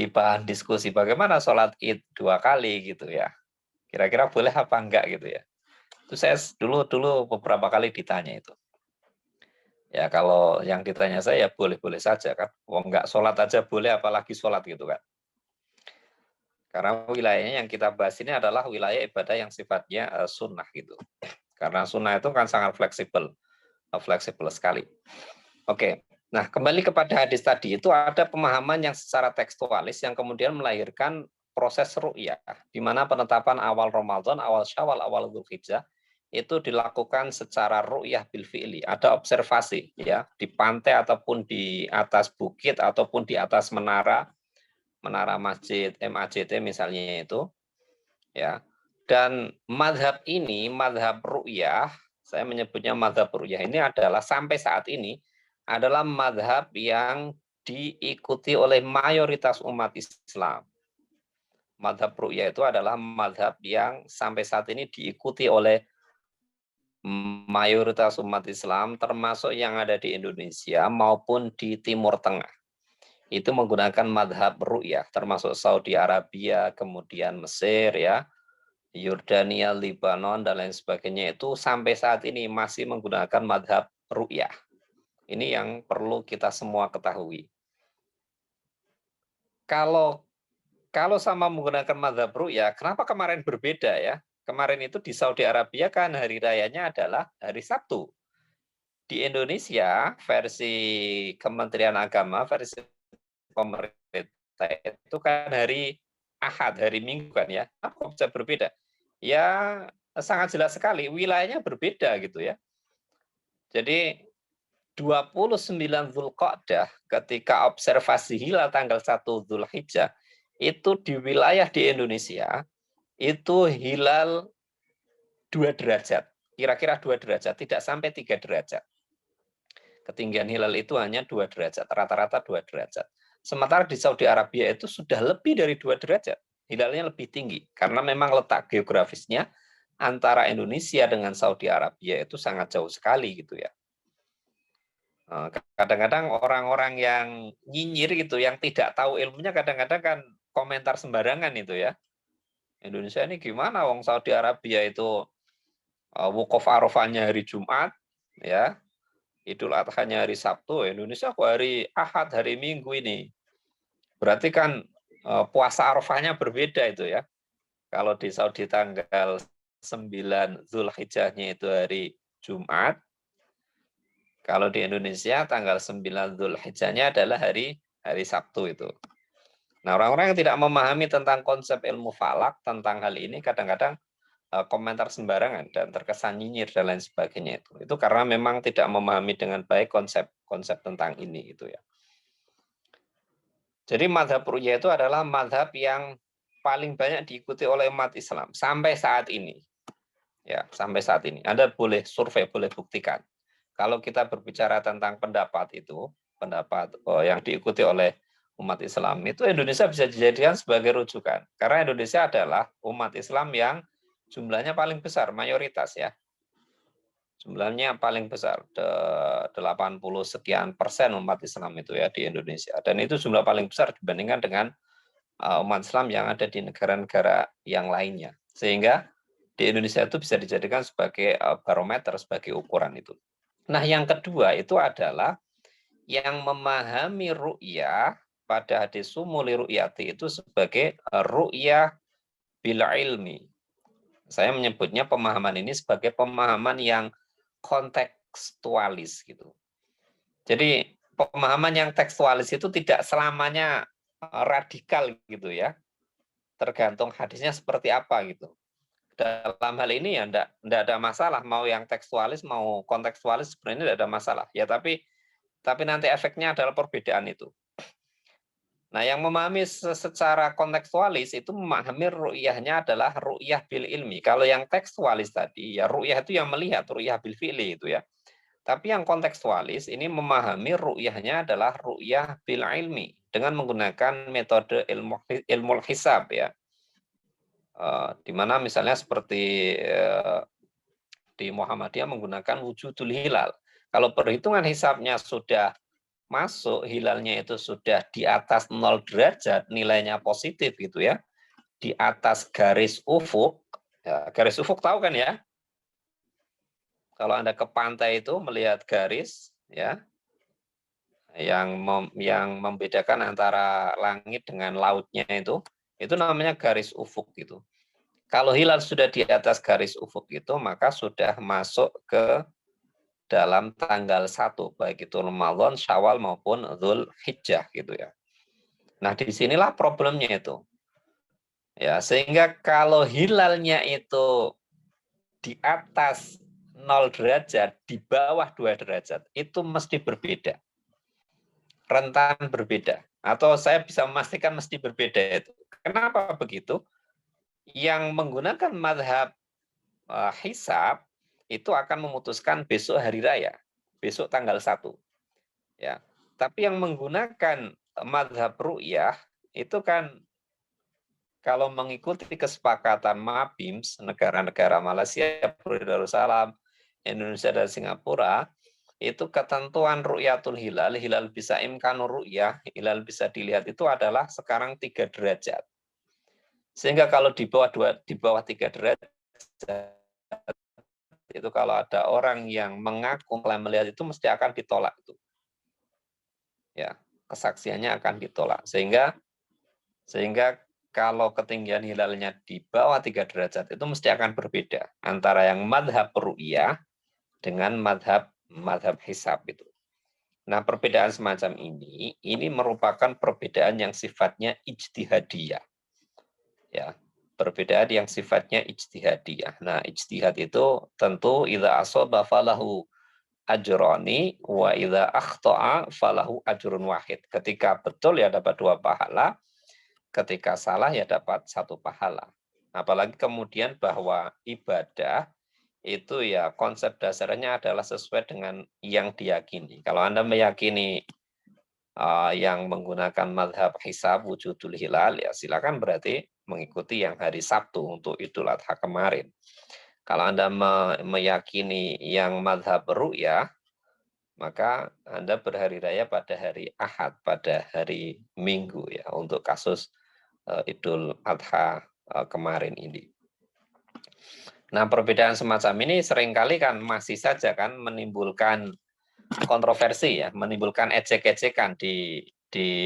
bahan diskusi bagaimana sholat Id 2 kali gitu ya. Kira-kira boleh apa enggak gitu ya. Itu saya dulu beberapa kali ditanya itu. Ya kalau yang ditanya saya ya boleh-boleh saja kan. Wong enggak sholat aja boleh apalagi sholat gitu kan. Karena wilayahnya yang kita bahas ini adalah wilayah ibadah yang sifatnya sunnah gitu. Karena sunnah itu kan sangat fleksibel sekali. Oke, nah kembali kepada hadis tadi itu ada pemahaman yang secara tekstualis yang kemudian melahirkan proses ru'yah, di mana penetapan awal Ramadan, awal Syawal, awal Dzulhijjah itu dilakukan secara ru'yah bil fi'li, ada observasi ya di pantai ataupun di atas bukit ataupun di atas menara masjid MAJT misalnya itu ya. Dan madhab ini, madhab ru'yah, saya menyebutnya madhab ru'yah ini adalah sampai saat ini adalah madhab yang diikuti oleh mayoritas umat Islam. Madhab ru'yah itu adalah madhab yang sampai saat ini diikuti oleh mayoritas umat Islam termasuk yang ada di Indonesia maupun di Timur Tengah. Itu menggunakan madhab ru'yah, termasuk Saudi Arabia, kemudian Mesir, ya, Yordania, Lebanon, dan lain sebagainya itu sampai saat ini masih menggunakan madhab ru'yah. Ini yang perlu kita semua ketahui. Kalau sama menggunakan madhab ru'yah, kenapa kemarin berbeda ya? Kemarin itu di Saudi Arabia kan hari rayanya adalah hari Sabtu. Di Indonesia, versi Kementerian Agama, versi pemerintah itu kan hari Ahad, hari Minggu kan ya. Apa bisa berbeda? Ya sangat jelas sekali, wilayahnya berbeda gitu ya. Jadi 29 Dzulqa'dah ketika observasi hilal tanggal 1 Dzulhijjah itu di wilayah di Indonesia itu hilal 2 derajat. kira-kira 2 derajat, tidak sampai 3 derajat. Ketinggian hilal itu hanya 2 derajat, rata-rata 2 derajat. Sementara di Saudi Arabia itu sudah lebih dari 2 derajat. Hilalnya lebih tinggi karena memang letak geografisnya antara Indonesia dengan Saudi Arabia itu sangat jauh sekali gitu ya. Kadang-kadang orang-orang yang nyinyir gitu, yang tidak tahu ilmunya kadang-kadang kan komentar sembarangan itu ya. Indonesia ini gimana, wong Saudi Arabia itu wukuf Arafahnya hari Jumat, ya, Idul Adhanya hari Sabtu, Indonesia kok hari Ahad, hari Minggu ini. Berarti kan puasa Arafahnya berbeda itu ya. Kalau di Saudi tanggal 9 Zulhijjahnya itu hari Jumat, kalau di Indonesia tanggal 9 Zulhijjahnya adalah hari Sabtu itu. Nah, orang-orang yang tidak memahami tentang konsep ilmu falak, tentang hal ini kadang-kadang komentar sembarangan dan terkesan nyinyir dan lain sebagainya itu. Itu karena memang tidak memahami dengan baik konsep tentang ini itu ya. Jadi mazhab ru'yah itu adalah mazhab yang paling banyak diikuti oleh umat Islam sampai saat ini. Ya, sampai saat ini. Anda boleh survei, boleh buktikan. Kalau kita berbicara tentang pendapat itu, pendapat yang diikuti oleh umat Islam, itu Indonesia bisa dijadikan sebagai rujukan. Karena Indonesia adalah umat Islam yang jumlahnya paling besar, mayoritas ya. Jumlahnya paling besar, 80 sekian persen umat Islam itu ya di Indonesia. Dan itu jumlah paling besar dibandingkan dengan umat Islam yang ada di negara-negara yang lainnya. Sehingga di Indonesia itu bisa dijadikan sebagai barometer, sebagai ukuran itu. Nah, yang kedua itu adalah yang memahami ru'yah pada hadis sumuli ru'yati itu sebagai ru'yah bil ilmi. Saya menyebutnya pemahaman ini sebagai pemahaman yang kontekstualis gitu. Jadi pemahaman yang tekstualis itu tidak selamanya radikal gitu ya. Tergantung hadisnya seperti apa gitu. Dalam hal ini ya enggak ada masalah, mau yang tekstualis mau kontekstualis sebenarnya tidak ada masalah. Ya tapi nanti efeknya adalah perbedaan itu. Nah, yang memahami secara kontekstualis itu memahami ru'yahnya adalah ru'yah bil ilmi. Kalau yang tekstualis tadi, ya ru'yah itu yang melihat, ru'yah bil fi'li itu ya. Tapi yang kontekstualis ini memahami ru'yahnya adalah ru'yah bil ilmi dengan menggunakan metode ilmu hisab ya. Di mana misalnya seperti di Muhammadiyah menggunakan wujudul hilal. Kalau perhitungan hisabnya sudah masuk, hilalnya itu sudah di atas 0 derajat, nilainya positif gitu ya, di atas garis ufuk, ya, garis ufuk tahu kan ya? Kalau Anda ke pantai itu melihat garis, ya, yang membedakan antara langit dengan lautnya itu namanya garis ufuk gitu. Kalau hilal sudah di atas garis ufuk itu, maka sudah masuk ke dalam tanggal 1, baik itu Ramadan, Syawal maupun Dzulhijjah gitu ya. Nah, disinilah problemnya itu. Ya, sehingga kalau hilalnya itu di atas 0 derajat, di bawah 2 derajat, itu mesti berbeda. Rentan berbeda. Atau saya bisa memastikan mesti berbeda itu. Kenapa begitu? Yang menggunakan mazhab hisab itu akan memutuskan besok hari raya, besok tanggal 1. Ya. Tapi yang menggunakan mazhab ru'yah itu kan kalau mengikuti kesepakatan MABIMS, negara-negara Malaysia, Brunei Darussalam, Indonesia dan Singapura, itu ketentuan ru'yatul hilal, hilal bisa imkanur ru'yah, hilal bisa dilihat itu adalah sekarang 3 derajat. Sehingga kalau di bawah 3 derajat itu kalau ada orang yang mengaku telah melihat itu mesti akan ditolak itu. Ya, kesaksiannya akan ditolak. Sehingga kalau ketinggian hilalnya di bawah 3 derajat itu mesti akan berbeda antara yang madhab ru'yah dengan madhab hisab itu. Nah, perbedaan semacam ini merupakan perbedaan yang sifatnya ijtihadiyah. Ya, perbedaan yang sifatnya ijtihadiyah. Nah, ijtihad itu tentu idza asaba falahu ajroni wa idza akhta'a falahu ajrun wahid. Ketika betul ya dapat 2 pahala, ketika salah ya dapat 1 pahala. Apalagi kemudian bahwa ibadah itu ya konsep dasarnya adalah sesuai dengan yang diyakini. Kalau Anda meyakini yang menggunakan mazhab hisab wujudul hilal, ya silakan berarti mengikuti yang hari Sabtu untuk Idul Adha kemarin. Kalau Anda meyakini yang mazhab ru'yah, maka Anda berhari raya pada hari Ahad, pada hari Minggu ya, untuk kasus Idul Adha kemarin ini. Nah, perbedaan semacam ini seringkali kan masih saja kan menimbulkan kontroversi ya, menimbulkan ejek-ejekan di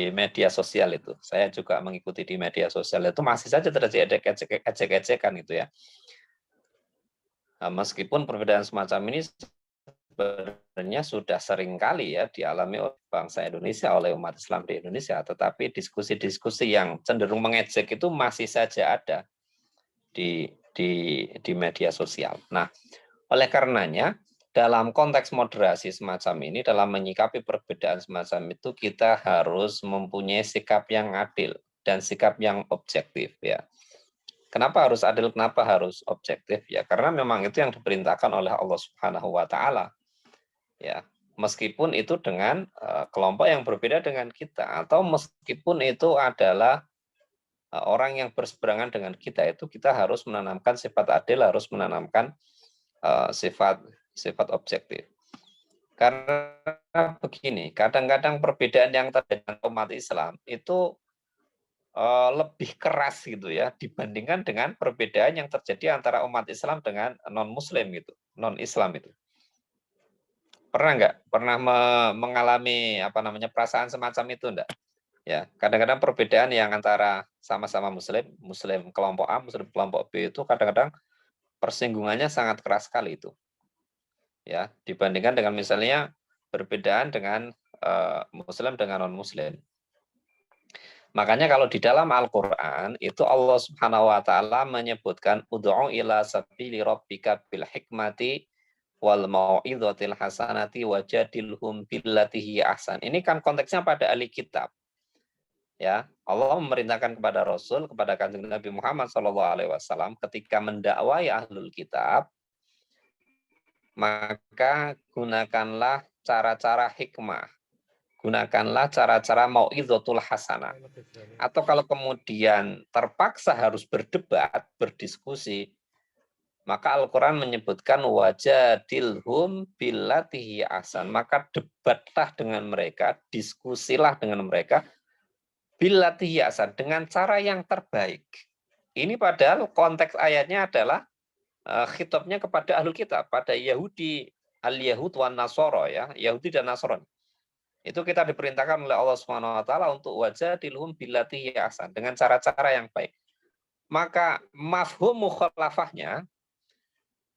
media sosial itu. Saya juga mengikuti di media sosial itu masih saja terjadi ejek-ejekan itu ya. Nah, meskipun perbedaan semacam ini sebenarnya sudah sering kali ya dialami oleh bangsa Indonesia, oleh umat Islam di Indonesia, tetapi diskusi-diskusi yang cenderung mengejek itu masih saja ada di media sosial. Nah, oleh karenanya dalam konteks moderasi semacam ini, dalam menyikapi perbedaan semacam itu, kita harus mempunyai sikap yang adil dan sikap yang objektif ya. Kenapa harus adil? Kenapa harus objektif? Ya, karena memang itu yang diperintahkan oleh Allah Subhanahu wa taala. Ya, meskipun itu dengan kelompok yang berbeda dengan kita, atau meskipun itu adalah orang yang berseberangan dengan kita, itu kita harus menanamkan sifat adil, harus menanamkan sifat objektif. Karena begini, kadang-kadang perbedaan yang terjadi dengan umat Islam itu lebih keras gitu ya dibandingkan dengan perbedaan yang terjadi antara umat Islam dengan non-Muslim gitu, non-Islam itu. Pernah nggak? Pernah mengalami perasaan semacam itu enggak? Ya, kadang-kadang perbedaan yang antara sama-sama Muslim kelompok A, Muslim kelompok B itu kadang-kadang persinggungannya sangat keras sekali itu. Ya, dibandingkan dengan misalnya perbedaan dengan Muslim dengan non-Muslim. Makanya kalau di dalam Al-Qur'an itu Allah Subhanahu wa taala menyebutkan ud'u ila sabili rabbika bil hikmati wal mau'izatil hasanati wajadilhum billati hiya ahsan. Ini kan konteksnya pada ahli kitab. Ya, Allah memerintahkan kepada Rasul, kepada Kanjeng Nabi Muhammad SAW ketika mendakwai ahlul kitab, maka gunakanlah cara-cara hikmah. Gunakanlah cara-cara mau'izatul hasanah. Atau kalau kemudian terpaksa harus berdebat, berdiskusi, maka Al-Quran menyebutkan wajadilhum billatihi ahsan. Maka debatlah dengan mereka, diskusilah dengan mereka, billatihi ahsan, dengan cara yang terbaik. Ini padahal konteks ayatnya adalah khitabnya kepada ahlul kitab, pada Yahudi, al-Yahud wan Nasara ya, Yahudi dan Nasrani. Itu kita diperintahkan oleh Allah Subhanahu wa taala untuk wajadilhum billati ahsan, dengan cara-cara yang baik. Maka mafhum mukhalafahnya,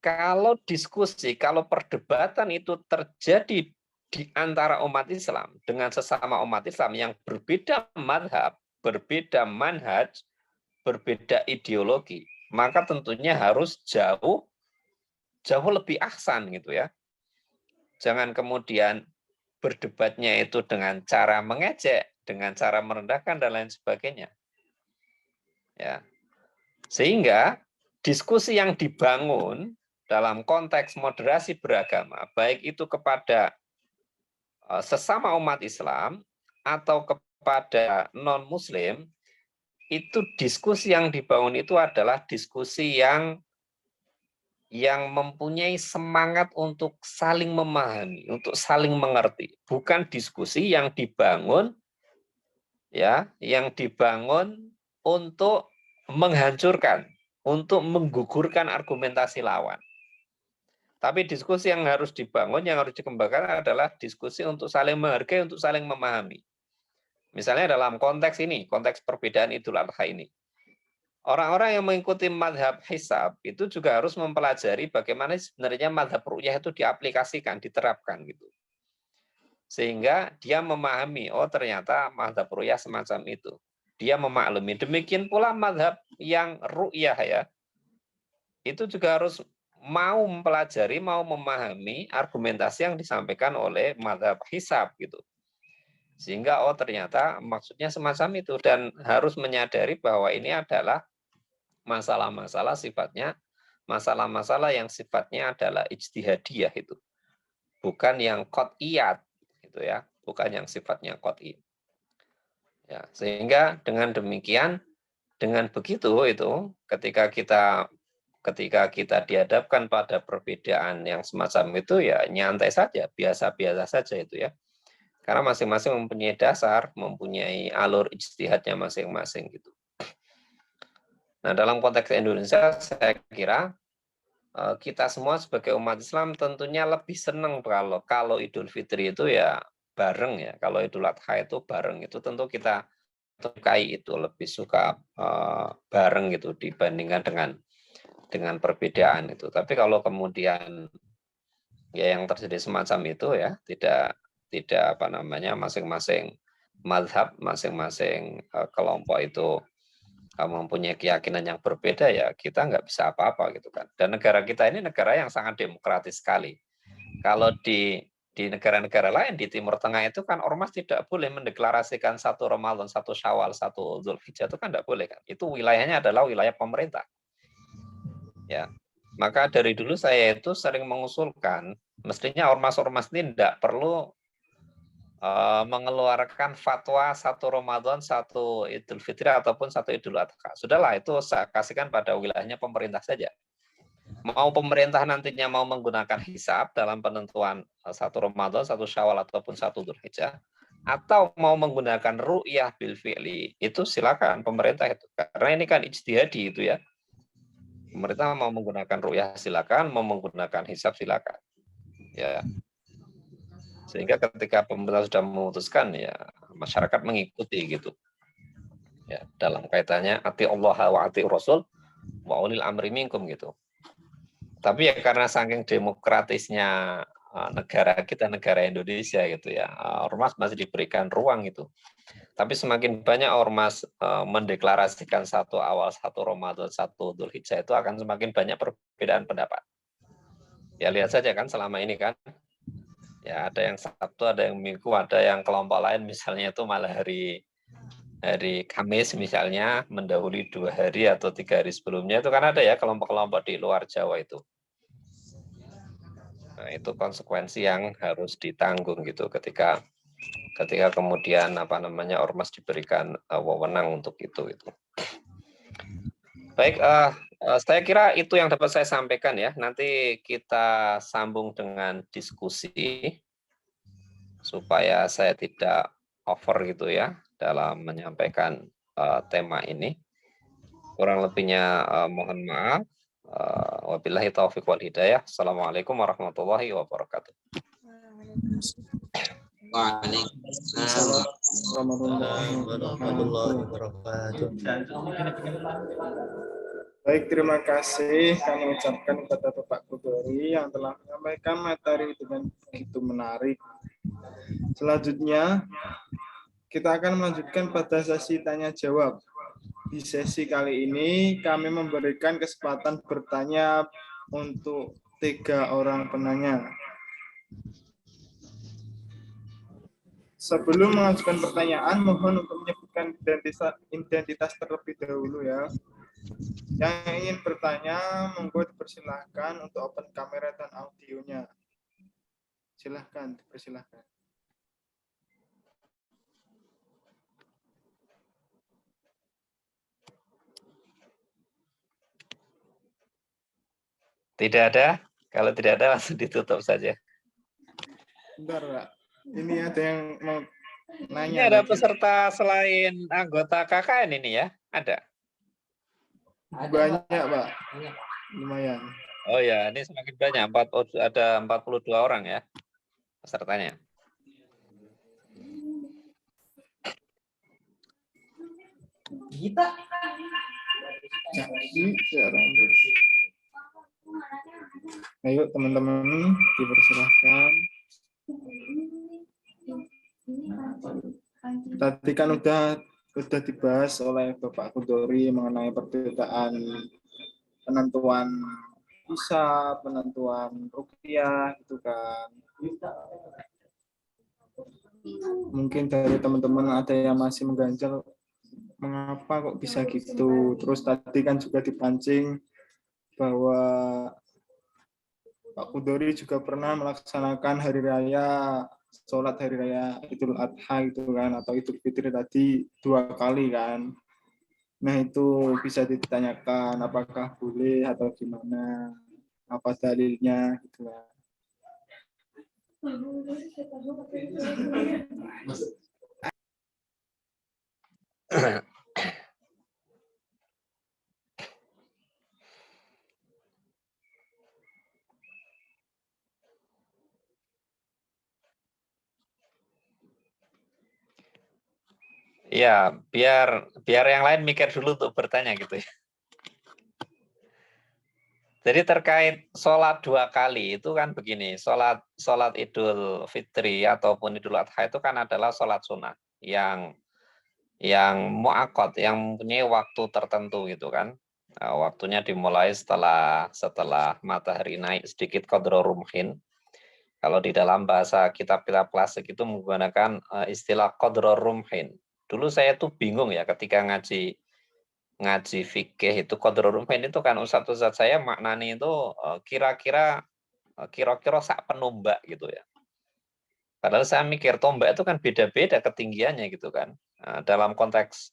kalau diskusi, kalau perdebatan itu terjadi di antara umat Islam dengan sesama umat Islam yang berbeda madhab, berbeda manhaj, berbeda ideologi, maka tentunya harus jauh lebih ahsan gitu ya. Jangan kemudian berdebatnya itu dengan cara mengejek, dengan cara merendahkan dan lain sebagainya. Ya. Sehingga diskusi yang dibangun dalam konteks moderasi beragama, baik itu kepada sesama umat Islam atau kepada non-Muslim, itu diskusi yang dibangun itu adalah diskusi yang mempunyai semangat untuk saling memahami, untuk saling mengerti. Bukan diskusi yang dibangun untuk menghancurkan, untuk menggugurkan argumentasi lawan. Tapi diskusi yang harus dibangun, yang harus dikembangkan adalah diskusi untuk saling menghargai, untuk saling memahami. Misalnya dalam konteks ini, konteks perbedaan Idul Adha ini. Orang-orang yang mengikuti madhab hisab itu juga harus mempelajari bagaimana sebenarnya madhab ru'yah itu diaplikasikan, diterapkan gitu. Sehingga dia memahami, oh ternyata madhab ru'yah semacam itu. Dia memaklumi. Demikian pula madhab yang ru'yah ya, itu juga harus mau mempelajari, mau memahami argumentasi yang disampaikan oleh madhab hisab gitu. Sehingga oh ternyata maksudnya semacam itu, dan harus menyadari bahwa ini adalah masalah-masalah sifatnya masalah-masalah yang sifatnya adalah ijtihadiyah itu. Bukan yang qat'iyat gitu ya, bukan yang sifatnya qat'i. Ya, sehingga dengan demikian, dengan begitu itu ketika kita dihadapkan pada perbedaan yang semacam itu ya nyantai saja, biasa-biasa saja itu ya. Karena masing-masing mempunyai dasar, mempunyai alur ijtihadnya masing-masing gitu. Nah, dalam konteks Indonesia saya kira kita semua sebagai umat Islam tentunya lebih senang kalau Idul Fitri itu ya bareng ya. Kalau Idul Adha itu bareng itu tentu kita sukai itu, lebih suka bareng gitu dibandingkan dengan perbedaan itu. Tapi kalau kemudian ya yang terjadi semacam itu ya tidak apa namanya masing-masing mazhab, masing-masing kelompok itu mempunyai keyakinan yang berbeda ya kita nggak bisa apa-apa gitu kan. Dan negara kita ini negara yang sangat demokratis sekali. Kalau di negara-negara lain di Timur Tengah itu kan ormas tidak boleh mendeklarasikan satu Ramadan, satu Syawal, satu Dzulhijjah itu kan tidak boleh kan. Itu wilayahnya adalah wilayah pemerintah. Ya. Maka dari dulu saya itu sering mengusulkan mestinya ormas-ormas ini tidak perlu mengeluarkan fatwa satu Ramadan, satu Idul Fitri ataupun satu Idul Adha. Sudahlah itu saya kasihkan pada wilayahnya pemerintah saja. Mau pemerintah nantinya mau menggunakan hisab dalam penentuan satu Ramadan, satu Syawal ataupun satu Dzulhijjah, atau mau menggunakan ru'yah bil fi'li, itu silakan pemerintah itu. Karena ini kan ijtihadi itu ya. Pemerintah mau menggunakan ru'yah silakan, mau menggunakan hisab silakan. Ya. Sehingga ketika pemerintah sudah memutuskan ya masyarakat mengikuti gitu. Ya, dalam kaitannya ati Allah wa ati Rasul wa ulil amri minkum gitu. Tapi ya karena saking demokratisnya negara kita, negara Indonesia gitu ya, ormas masih diberikan ruang itu. Tapi semakin banyak ormas mendeklarasikan satu awal, satu Ramadan, satu Dzulhijjah itu akan semakin banyak perbedaan pendapat. Ya lihat saja kan selama ini kan. Ya ada yang Sabtu, ada yang Minggu, ada yang kelompok lain misalnya itu malah hari Kamis misalnya mendahului 2 hari atau 3 hari sebelumnya itu kan ada ya kelompok-kelompok di luar Jawa itu. Nah, itu konsekuensi yang harus ditanggung gitu ketika kemudian apa namanya ormas diberikan wewenang untuk itu gitu. Baik, saya kira itu yang dapat saya sampaikan ya. Nanti kita sambung dengan diskusi supaya saya tidak over gitu ya dalam menyampaikan tema ini. Kurang lebihnya mohon maaf. Wabillahi taufiq wal hidayah. Assalamualaikum warahmatullahi wabarakatuh. Waalaikumsalam warahmatullahi wabarakatuh. Baik, terima kasih kami ucapkan kepada Bapak Kudori yang telah menyampaikan materi dengan begitu menarik. Selanjutnya, kita akan melanjutkan pada sesi tanya jawab. Di sesi kali ini, kami memberikan kesempatan bertanya untuk 3 orang penanya. Sebelum mengajukan pertanyaan, mohon untuk menyebutkan identitas terlebih dahulu ya. Yang ingin bertanya, monggo dipersilahkan untuk open kamera dan audionya. Silahkan, dipersilahkan. Tidak ada? Kalau tidak ada langsung ditutup saja. Bentar, Pak. Ini ada yang mau nanya. Ini ada peserta selain anggota KKN ini ya? Ada? Banyak, Pak. Lumayan. Oh ya, ini semakin banyak. Ada 42 orang ya pesertanya. Kita. Ayo teman-teman dipersilahkan. Tadi kan udah dibahas oleh Bapak Kudori mengenai perbedaan penentuan hisab, penentuan ruqyah gitu kan. Mungkin dari teman-teman ada yang masih mengganjal mengapa kok bisa gitu. Terus tadi kan juga dipancing bahwa Pak Kudori juga pernah melaksanakan hari raya, sholat hari raya Idul Adha itu kan, atau Idul Fitri tadi 2 kali kan. Nah itu bisa ditanyakan apakah boleh atau gimana, apa dalilnya gitu kan. Ya, biar yang lain mikir dulu untuk bertanya gitu ya. Jadi terkait sholat 2 kali itu kan begini, sholat Idul Fitri ataupun Idul Adha itu kan adalah sholat sunnah yang mu'akkad, yang mempunyai waktu tertentu gitu kan. Waktunya dimulai setelah matahari naik sedikit qadra rumhin. Kalau di dalam bahasa kitab-kitab klasik itu menggunakan istilah qadra rumhin. Dulu saya tuh bingung ya ketika ngaji fikih itu qadra rumhin itu kan ustadz saya maknanya itu kira-kira sak penombak gitu ya. Padahal saya mikir tombak itu kan beda-beda ketinggiannya gitu kan. Dalam konteks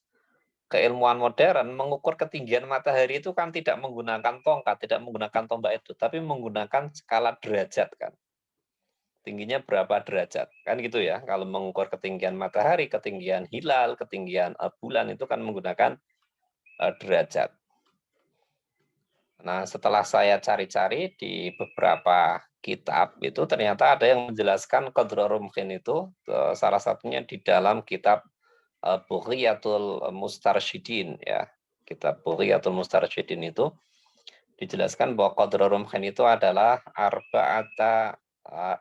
keilmuan modern mengukur ketinggian matahari itu kan tidak menggunakan tongkat, tidak menggunakan tombak itu, tapi menggunakan skala derajat kan. Tingginya berapa derajat kan gitu ya. Kalau mengukur ketinggian matahari, ketinggian hilal, ketinggian bulan itu kan menggunakan derajat. Nah, setelah saya cari-cari di beberapa kitab itu ternyata ada yang menjelaskan qadra rumhin itu salah satunya di dalam kitab Bughiyatul Mustarsyidin ya. Kitab Bughiyatul Mustarsyidin itu dijelaskan bahwa qadra rumhin itu adalah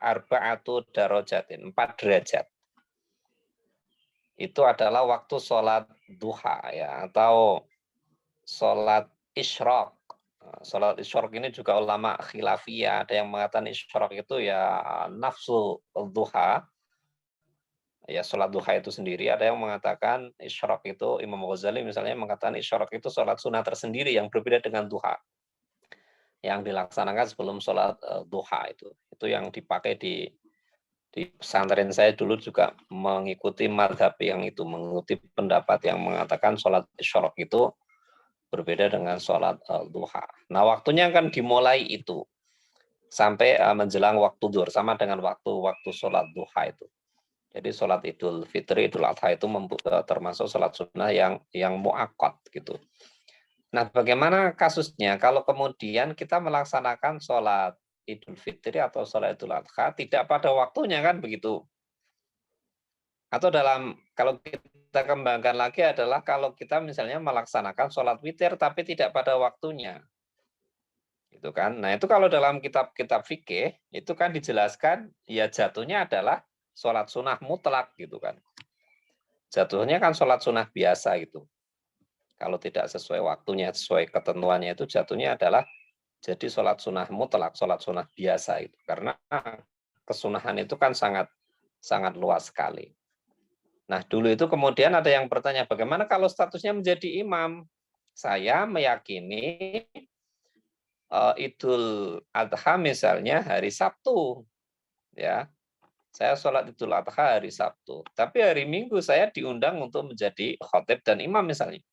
arba'atu darajatin, 4 derajat. Itu adalah waktu sholat duha ya atau sholat isyraq. Sholat isyraq ini juga ulama khilafiyah, ada yang mengatakan isyraq itu ya nafsu duha, ya sholat duha itu sendiri. Ada yang mengatakan isyraq itu, Imam Ghazali misalnya mengatakan isyraq itu sholat sunnah tersendiri yang berbeda dengan duha, yang dilaksanakan sebelum sholat duha itu yang dipakai di pesantren saya dulu juga mengikuti madhab yang itu, mengikuti pendapat yang mengatakan sholat isyraq itu berbeda dengan sholat duha. Nah, waktunya kan dimulai itu sampai menjelang waktu zuhur, sama dengan waktu sholat duha itu. Jadi sholat Idul Fitri, Idul Adha itu termasuk sholat sunnah yang mu'akkad gitu. Nah, bagaimana kasusnya kalau kemudian kita melaksanakan sholat Idul Fitri atau sholat Idul Adha tidak pada waktunya kan begitu? Atau kalau kita kembangkan lagi adalah kalau kita misalnya melaksanakan sholat witir tapi tidak pada waktunya. Gitu kan. Nah, itu kalau dalam kitab-kitab fikih itu kan dijelaskan ya jatuhnya adalah sholat sunnah mutlak gitu kan. Jatuhnya kan sholat sunnah biasa gitu. Kalau tidak sesuai waktunya, sesuai ketentuannya itu jatuhnya adalah jadi sholat sunnah mutlak, sholat sunnah biasa itu. Karena kesunahan itu kan sangat luas sekali. Nah, dulu itu kemudian ada yang bertanya, bagaimana kalau statusnya menjadi imam? Saya meyakini Idul Adha misalnya hari Sabtu, ya. Saya sholat Idul Adha hari Sabtu, tapi hari Minggu saya diundang untuk menjadi khotib dan imam misalnya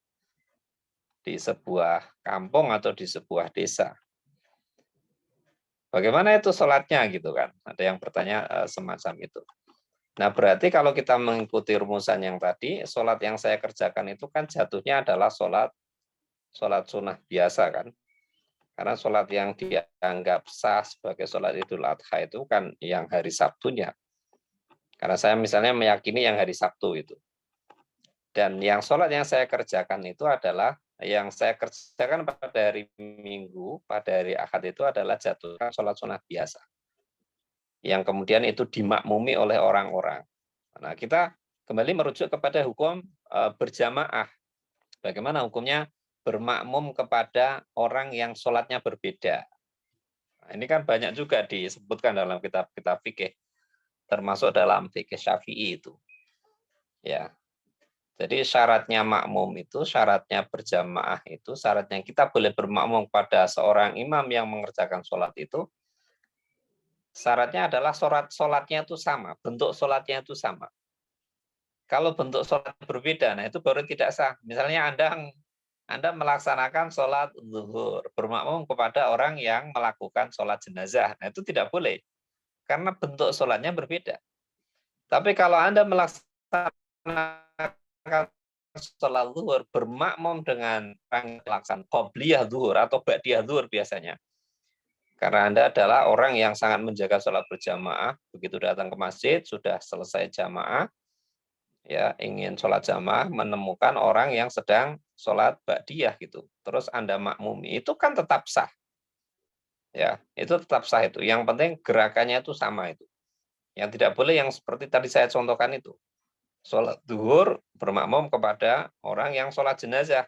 di sebuah kampung atau di sebuah desa. Bagaimana itu sholatnya gitu kan? Ada yang bertanya semacam itu. Nah, berarti kalau kita mengikuti rumusan yang tadi, sholat yang saya kerjakan itu kan jatuhnya adalah sholat sunnah biasa kan. Karena sholat yang dianggap sah sebagai sholat Idul Adha itu kan yang hari Sabtunya. Karena saya misalnya meyakini yang hari Sabtu itu. Dan yang sholat yang saya kerjakan itu adalah, yang saya kerjakan pada hari Minggu, pada hari Ahad itu adalah jatuhkan sholat sunnah biasa. Yang kemudian itu dimakmumi oleh orang-orang. Nah, kita kembali merujuk kepada hukum berjamaah. Bagaimana hukumnya bermakmum kepada orang yang sholatnya berbeda. Nah, ini kan banyak juga disebutkan dalam kitab-kitab fikih, termasuk dalam fikih Syafi'i itu. Ya. Jadi syaratnya makmum itu, syaratnya berjamaah itu, syaratnya kita boleh bermakmum pada seorang imam yang mengerjakan sholat itu, syaratnya adalah sholatnya itu sama, bentuk sholatnya itu sama. Kalau bentuk sholat berbeda, nah itu baru tidak sah. Misalnya Anda melaksanakan sholat zuhur, bermakmum kepada orang yang melakukan sholat jenazah, nah itu tidak boleh, karena bentuk sholatnya berbeda. Tapi kalau Anda melaksanakan sholat zuhur, bermakmum dengan orang melaksanakan qobliyah zuhur atau ba'diyah zuhur biasanya. Karena Anda adalah orang yang sangat menjaga sholat berjamaah, begitu datang ke masjid, sudah selesai jamaah, ya ingin sholat jamaah, menemukan orang yang sedang sholat ba'diyah gitu. Terus Anda makmumi, itu kan tetap sah. Ya, itu tetap sah itu. Yang penting gerakannya itu sama itu. Yang tidak boleh yang seperti tadi saya contohkan itu. Sholat duhur bermakmum kepada orang yang sholat jenazah.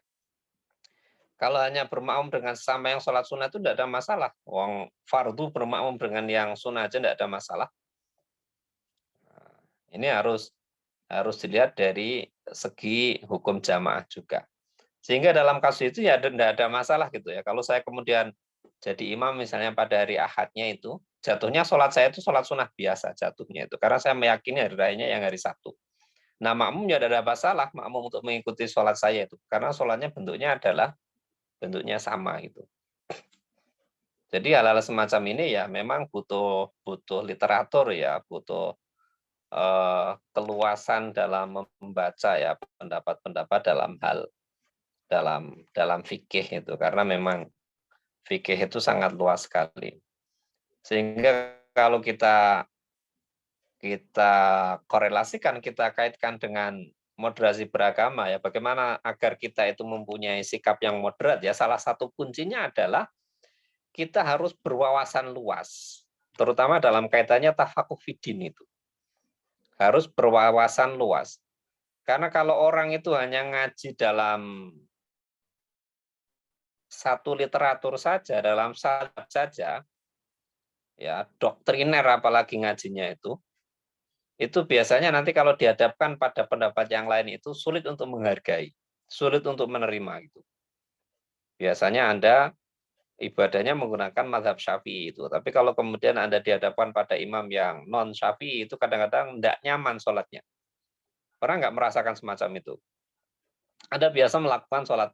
Kalau hanya bermakmum dengan sama yang sholat sunnah itu tidak ada masalah. Wong fardu bermakmum dengan yang sunnah aja tidak ada masalah. Nah, ini harus dilihat dari segi hukum jamaah juga. Sehingga dalam kasus itu ya tidak ada masalah gitu ya. Kalau saya kemudian jadi imam misalnya pada hari Ahadnya itu, jatuhnya sholat saya itu sholat sunnah biasa jatuhnya itu. Karena saya meyakini hari rayanya yang hari Sabtu. Nah makmum ya tidak ada masalah, makmum untuk mengikuti sholat saya itu. Karena sholatnya bentuknya sama gitu. Jadi hal-hal semacam ini ya memang butuh literatur ya, butuh keluasan dalam membaca ya pendapat-pendapat dalam fikih itu, karena memang fikih itu sangat luas sekali. Sehingga kalau kita korelasikan, kita kaitkan dengan moderasi beragama ya, bagaimana agar kita itu mempunyai sikap yang moderat ya, salah satu kuncinya adalah kita harus berwawasan luas, terutama dalam kaitannya tafakuh fiddin itu. Harus berwawasan luas. Karena kalau orang itu hanya ngaji dalam satu literatur saja, dalam salaf saja, ya doktriner apalagi ngajinya itu biasanya nanti kalau dihadapkan pada pendapat yang lain itu sulit untuk menghargai, sulit untuk menerima gitu. Biasanya Anda ibadahnya menggunakan mazhab Syafi'i itu, tapi kalau kemudian Anda dihadapkan pada imam yang non Syafi'i itu kadang-kadang tidak nyaman sholatnya. Orang nggak merasakan semacam itu. Anda biasa melakukan sholat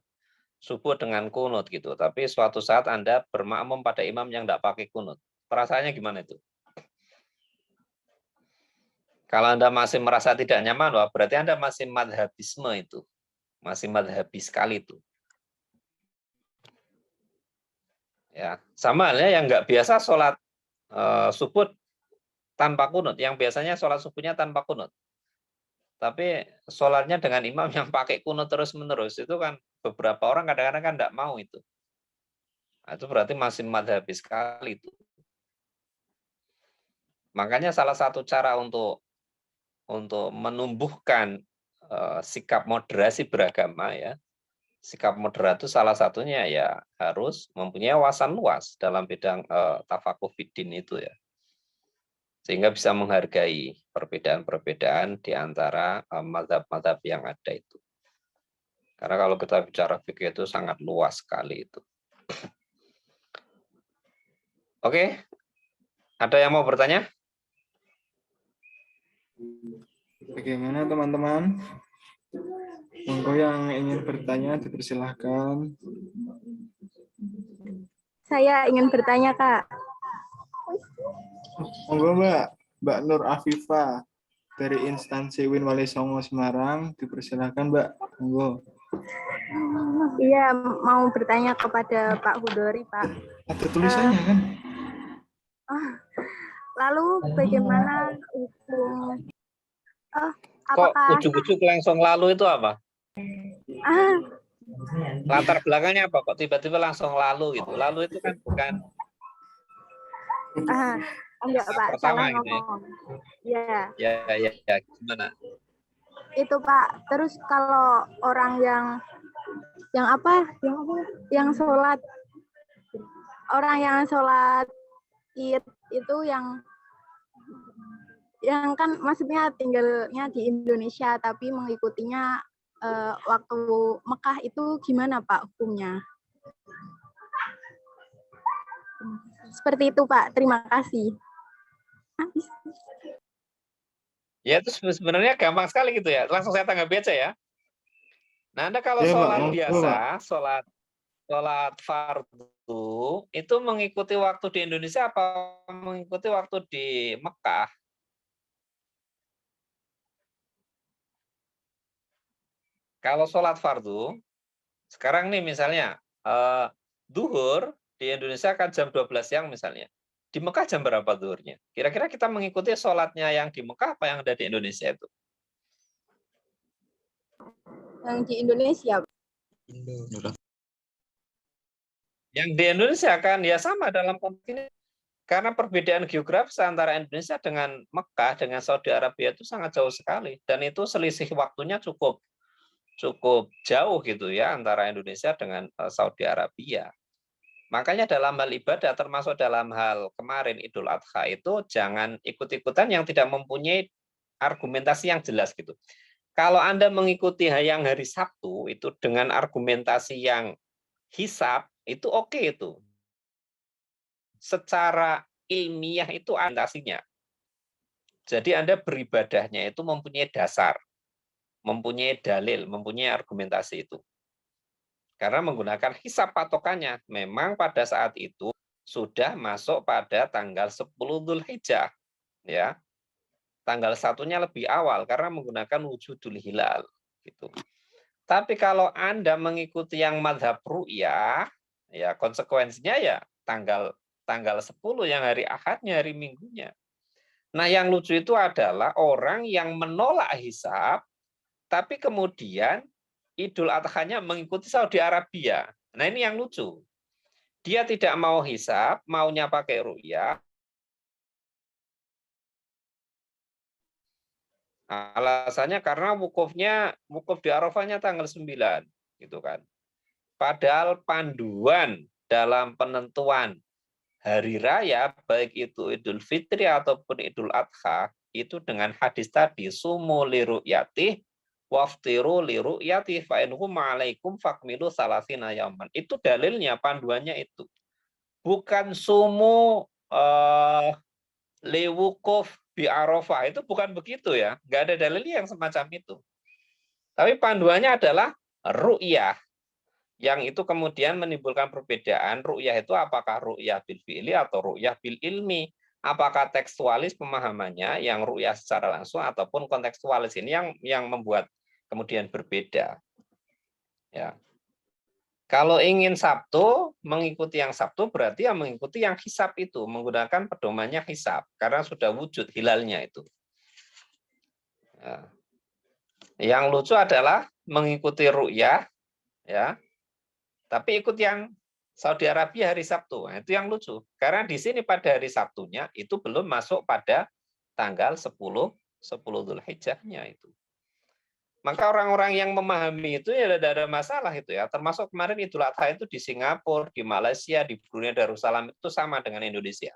subuh dengan kunut gitu, tapi suatu saat Anda bermakmum pada imam yang tidak pakai kunut. Perasaannya gimana itu? Kalau Anda masih merasa tidak nyaman, wah berarti Anda masih madhabisme itu. Masih madhabi sekali itu. Ya, sama halnya yang nggak biasa sholat subuh tanpa kunut, yang biasanya sholat subuhnya tanpa kunut. Tapi sholatnya dengan imam yang pakai kunut terus-menerus, itu kan beberapa orang kadang-kadang kan tidak mau itu. Nah, itu berarti masih madhabi sekali itu. Makanya salah satu cara untuk menumbuhkan sikap moderasi beragama ya, sikap moderat itu salah satunya ya harus mempunyai wawasan luas dalam bidang tafakuh fiddin itu ya, sehingga bisa menghargai perbedaan-perbedaan di antara mazhab-mazhab yang ada itu. Karena kalau kita bicara fikih itu sangat luas sekali itu. Oke, ada yang mau bertanya? Bagaimana teman-teman? Monggo yang ingin bertanya dipersilahkan. Saya ingin bertanya, Kak. Monggo Mbak Nur Afifah dari instansi Win Wali Songo Semarang, dipersilahkan Mbak. Monggo. Iya, mau bertanya kepada Pak Hudori, Pak. Ada tulisannya kan? Lalu bagaimana hukum? Kok Apakah ujuk-ujuk langsung lalu itu apa? Latar belakangnya apa? Kok tiba-tiba langsung lalu gitu? Lalu itu kan bukan enggak Pak, pertama salah gitu ya. ngomong. Ya. Ya, gimana? Itu Pak. Terus kalau orang yang sholat, orang yang sholat Id itu yang kan maksudnya tinggalnya di Indonesia tapi mengikutinya waktu Mekah itu gimana Pak hukumnya? Seperti itu Pak, terima kasih. Ya itu sebenarnya gampang sekali gitu ya. Langsung saya tanggapi aja ya. Nah, Anda kalau Ya, Pak. sholat Monggo, biasa, Pak. sholat fardu itu mengikuti waktu di Indonesia apa mengikuti waktu di Mekah? Kalau sholat fardu, sekarang nih misalnya duhur di Indonesia kan jam 12 siang misalnya. Di Mekah jam berapa duhurnya? Kira-kira kita mengikuti sholatnya yang di Mekah apa yang ada di Indonesia itu? Yang di Indonesia. Yang di Indonesia kan ya sama dalam konteks ini. Karena perbedaan geografis antara Indonesia dengan Mekah, dengan Saudi Arabia itu sangat jauh sekali. Dan itu selisih waktunya cukup jauh gitu ya antara Indonesia dengan Saudi Arabia. Makanya dalam hal ibadah termasuk dalam hal kemarin Idul Adha itu jangan ikut-ikutan yang tidak mempunyai argumentasi yang jelas gitu. Kalau Anda mengikuti yang hari Sabtu itu dengan argumentasi yang hisab itu oke itu. Secara ilmiah itu argumentasinya. Jadi Anda beribadahnya itu mempunyai dasar, mempunyai dalil, mempunyai argumentasi itu. Karena menggunakan hisab patokannya. Memang pada saat itu sudah masuk pada tanggal 10 Dzulhijjah. Ya. Tanggal satunya lebih awal karena menggunakan wujudul hilal. Gitu. Tapi kalau Anda mengikuti yang madhab ru'yah, ya konsekuensinya ya tanggal 10 yang hari Ahadnya, hari Minggunya. Nah yang lucu itu adalah orang yang menolak hisab, tapi kemudian Idul Adha-nya mengikuti Saudi Arabia. Nah ini yang lucu. Dia tidak mau hisab, maunya pakai ru'yah. Alasannya karena wukuf di Arafahnya tanggal 9, gitu kan. Padahal panduan dalam penentuan hari raya, baik itu Idul Fitri ataupun Idul Adha, itu dengan hadis tadi, sumu li ru'yatih, waftiru li ru'yatih, fa'inhum ma'alaikum fakmilu salasina yaman. Itu dalilnya, panduannya itu. Bukan sumu li wukuf bi Arafah, itu bukan begitu ya. Nggak ada dalilnya yang semacam itu. Tapi panduannya adalah ru'yah. Yang itu kemudian menimbulkan perbedaan. Ru'yah itu apakah ru'yah bil fi'li atau ru'yah bil ilmi? Apakah tekstualis pemahamannya yang ru'yah secara langsung ataupun kontekstualis ini yang membuat kemudian berbeda. Ya. Kalau ingin Sabtu, mengikuti yang Sabtu berarti yang mengikuti yang hisab itu, menggunakan pedomannya hisab karena sudah wujud hilalnya itu. Ya. Yang lucu adalah mengikuti ru'yah, ya, tapi ikut yang Saudi Arabia hari Sabtu. Nah, itu yang lucu. Karena di sini pada hari Sabtunya itu belum masuk pada tanggal 10 Dzulhijjahnya itu. Maka orang-orang yang memahami itu ya tidak ada masalah itu ya. Termasuk kemarin Idul Adha itu di Singapura, di Malaysia, di Brunei Darussalam itu sama dengan Indonesia.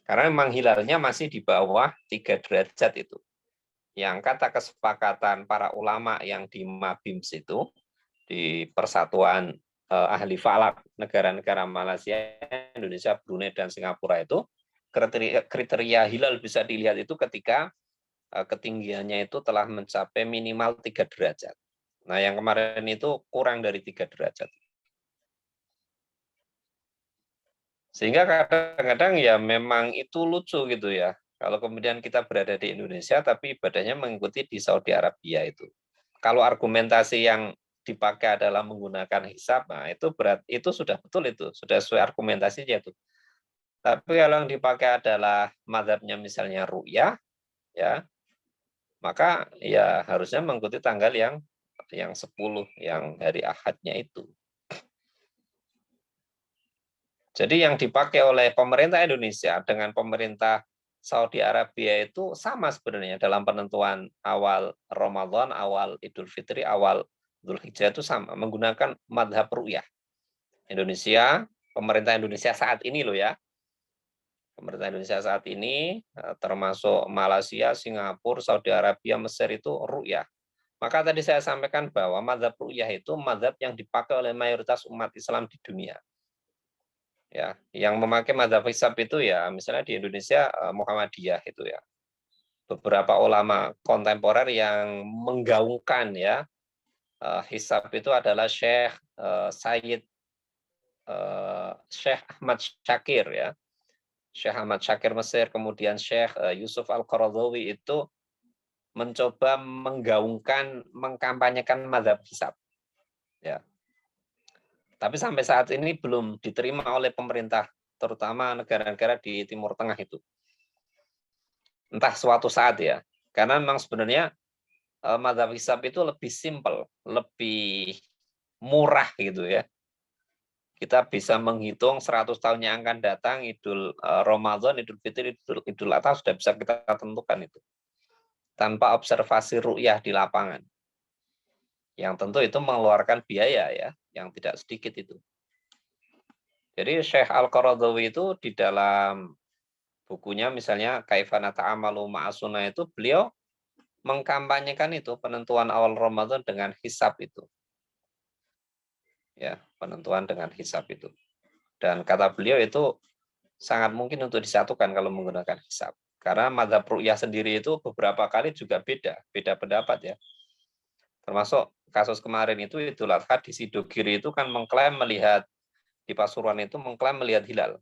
Karena memang hilalnya masih di bawah 3 derajat itu. Yang kata kesepakatan para ulama yang di Mabims itu, di Persatuan Ahli Falak negara-negara Malaysia, Indonesia, Brunei, dan Singapura itu, kriteria hilal bisa dilihat itu ketika ketinggiannya itu telah mencapai minimal 3 derajat. Nah, yang kemarin itu kurang dari 3 derajat. Sehingga kadang-kadang ya memang itu lucu gitu ya. Kalau kemudian kita berada di Indonesia, tapi ibadahnya mengikuti di Saudi Arabia itu. Kalau argumentasi yang dipakai adalah menggunakan hisab, nah itu sudah betul itu, sudah sesuai argumentasinya itu. Tapi kalau yang dipakai adalah mazhabnya misalnya ru'yah, ya, maka ya harusnya mengikuti tanggal yang 10 yang hari Ahadnya itu. Jadi yang dipakai oleh pemerintah Indonesia dengan pemerintah Saudi Arabia itu sama sebenarnya dalam penentuan awal Ramadan, awal Idul Fitri, awal Dzulhijjah itu sama, menggunakan madhab ru'yah. Indonesia, pemerintah Indonesia saat ini loh ya. Pemerintah Indonesia saat ini, termasuk Malaysia, Singapura, Saudi Arabia, Mesir itu ru'yah. Maka tadi saya sampaikan bahwa mazhab ru'yah itu mazhab yang dipakai oleh mayoritas umat Islam di dunia. Ya, yang memakai mazhab hisab itu ya misalnya di Indonesia Muhammadiyah itu ya. Beberapa ulama kontemporer yang menggaungkan ya hisab itu adalah Syekh Sayyid Syekh Ahmad Syakir ya. Syekh Ahmad Syakir Mesir, kemudian Syekh Yusuf Al-Qaradawi itu mencoba menggaungkan, mengkampanyekan mazhab hisab. Ya. Tapi sampai saat ini belum diterima oleh pemerintah, terutama negara-negara di Timur Tengah itu. Entah suatu saat ya. Karena memang sebenarnya mazhab hisab itu lebih simpel, lebih murah gitu ya. Kita bisa menghitung 100 tahun yang akan datang, Idul Ramadan, Idul Fitri, Idul Adha sudah bisa kita tentukan itu. Tanpa observasi ru'yah di lapangan. Yang tentu itu mengeluarkan biaya ya, yang tidak sedikit itu. Jadi Syekh Al-Qaradawi itu di dalam bukunya misalnya Kaifana Ta'amalu Ma'asuna itu beliau mengkampanyekan itu penentuan awal Ramadan dengan hisab itu. Ya, penentuan dengan hisab itu. Dan kata beliau itu sangat mungkin untuk disatukan kalau menggunakan hisab. Karena mazhab ru'yah sendiri itu beberapa kali juga beda pendapat ya. Termasuk kasus kemarin itu Idul Adha di Sidogiri itu kan mengklaim melihat di Pasuruan itu mengklaim melihat hilal.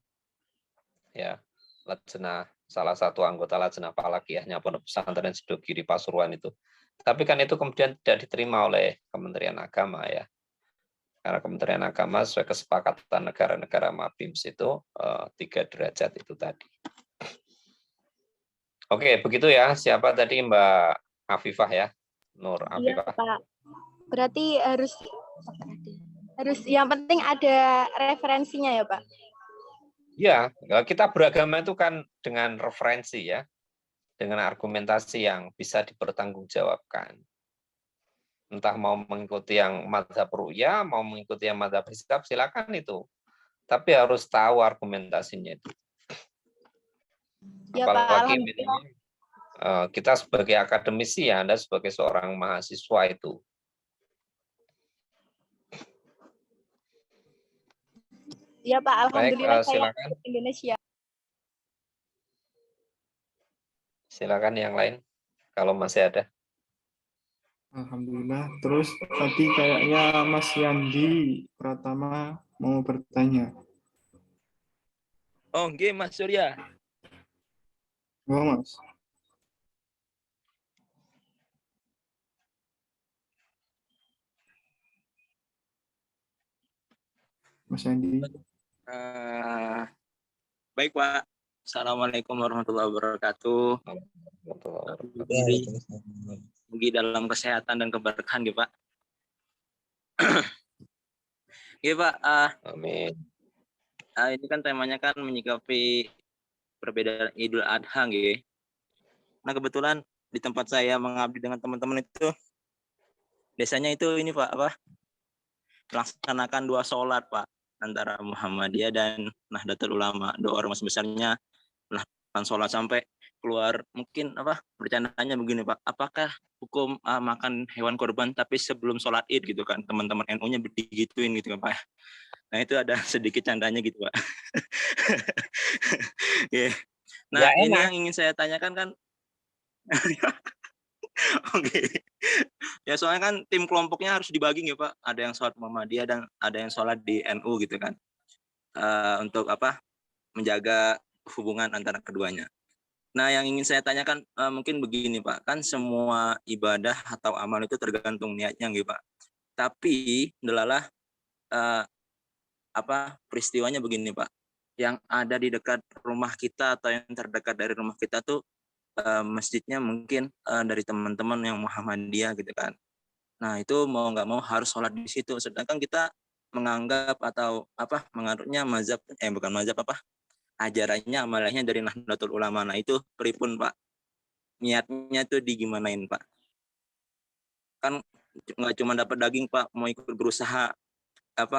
Ya, lajnah salah satu anggota lajnah falakiyahnya Pondok Pesantren Sidogiri Pasuruan itu. Tapi kan itu kemudian tidak diterima oleh Kementerian Agama ya. Karena Kementerian Agama sesuai kesepakatan negara-negara MAPIMS itu 3 derajat itu tadi. Oke, begitu ya. Siapa tadi Mbak Afifah ya? Nur Iya, Afifah. Pak. Berarti harus yang penting ada referensinya ya, Pak. Ya, kita beragama itu kan dengan referensi ya. Dengan argumentasi yang bisa dipertanggungjawabkan. Entah mau mengikuti yang mazhab ru'yah, mau mengikuti yang mazhab hisab, silakan itu. Tapi harus tahu argumentasinya itu. Ya, Pak. Apalagi Alhamdulillah. kita sebagai akademisi ya, Anda sebagai seorang mahasiswa itu. Ya, Pak. Alhamdulillah saya Silakan. di Indonesia. Silakan yang lain kalau masih ada. Alhamdulillah. Terus tadi kayaknya Mas Yandi Pratama mau bertanya. Oh, oke, Mas Surya. Oh, Mas. Mas Yandi. Baik, Pak. Assalamualaikum warahmatullahi wabarakatuh. Semoga dalam kesehatan dan keberkahan, ya, Pak. Iya, Pak. Amin. Ini kan temanya kan menyikapi perbedaan Idul Adha, gitu. Nah, kebetulan di tempat saya mengabdi dengan teman-teman itu, biasanya itu ini, Pak, melaksanakan 2 sholat, Pak, antara Muhammadiyah dan Nahdlatul Ulama. 2 ormas besarnya melakukan sholat sampai keluar, mungkin bercandanya begini, Pak, apakah hukum makan hewan korban tapi sebelum sholat id gitu kan, teman-teman NU-nya digituin gitu kan, Pak. Nah, itu ada sedikit candanya gitu, Pak. Yeah. Nah, Ya, ini yang ingin saya tanyakan kan. Oke. Ya, soalnya kan tim kelompoknya harus dibagi ya, Pak. Ada yang sholat Muhammadiyah dan ada yang sholat di NU gitu kan. Untuk menjaga hubungan antara keduanya. Nah, yang ingin saya tanyakan mungkin begini, Pak. Kan semua ibadah atau amal itu tergantung niatnya gitu, Pak. Tapi delalah peristiwanya begini, Pak. Yang ada di dekat rumah kita atau yang terdekat dari rumah kita tuh masjidnya mungkin dari teman-teman yang Muhammadiyah gitu kan. Nah, itu mau nggak mau harus sholat di situ. Sedangkan kita menganggap atau menganutnya mazhab, bukan mazhab ajarannya, amalnya dari Nahdlatul Ulama. Nah, itu pripun, Pak? Niatnya tuh digimanain, Pak? Kan nggak cuma dapat daging, Pak, mau ikut berusaha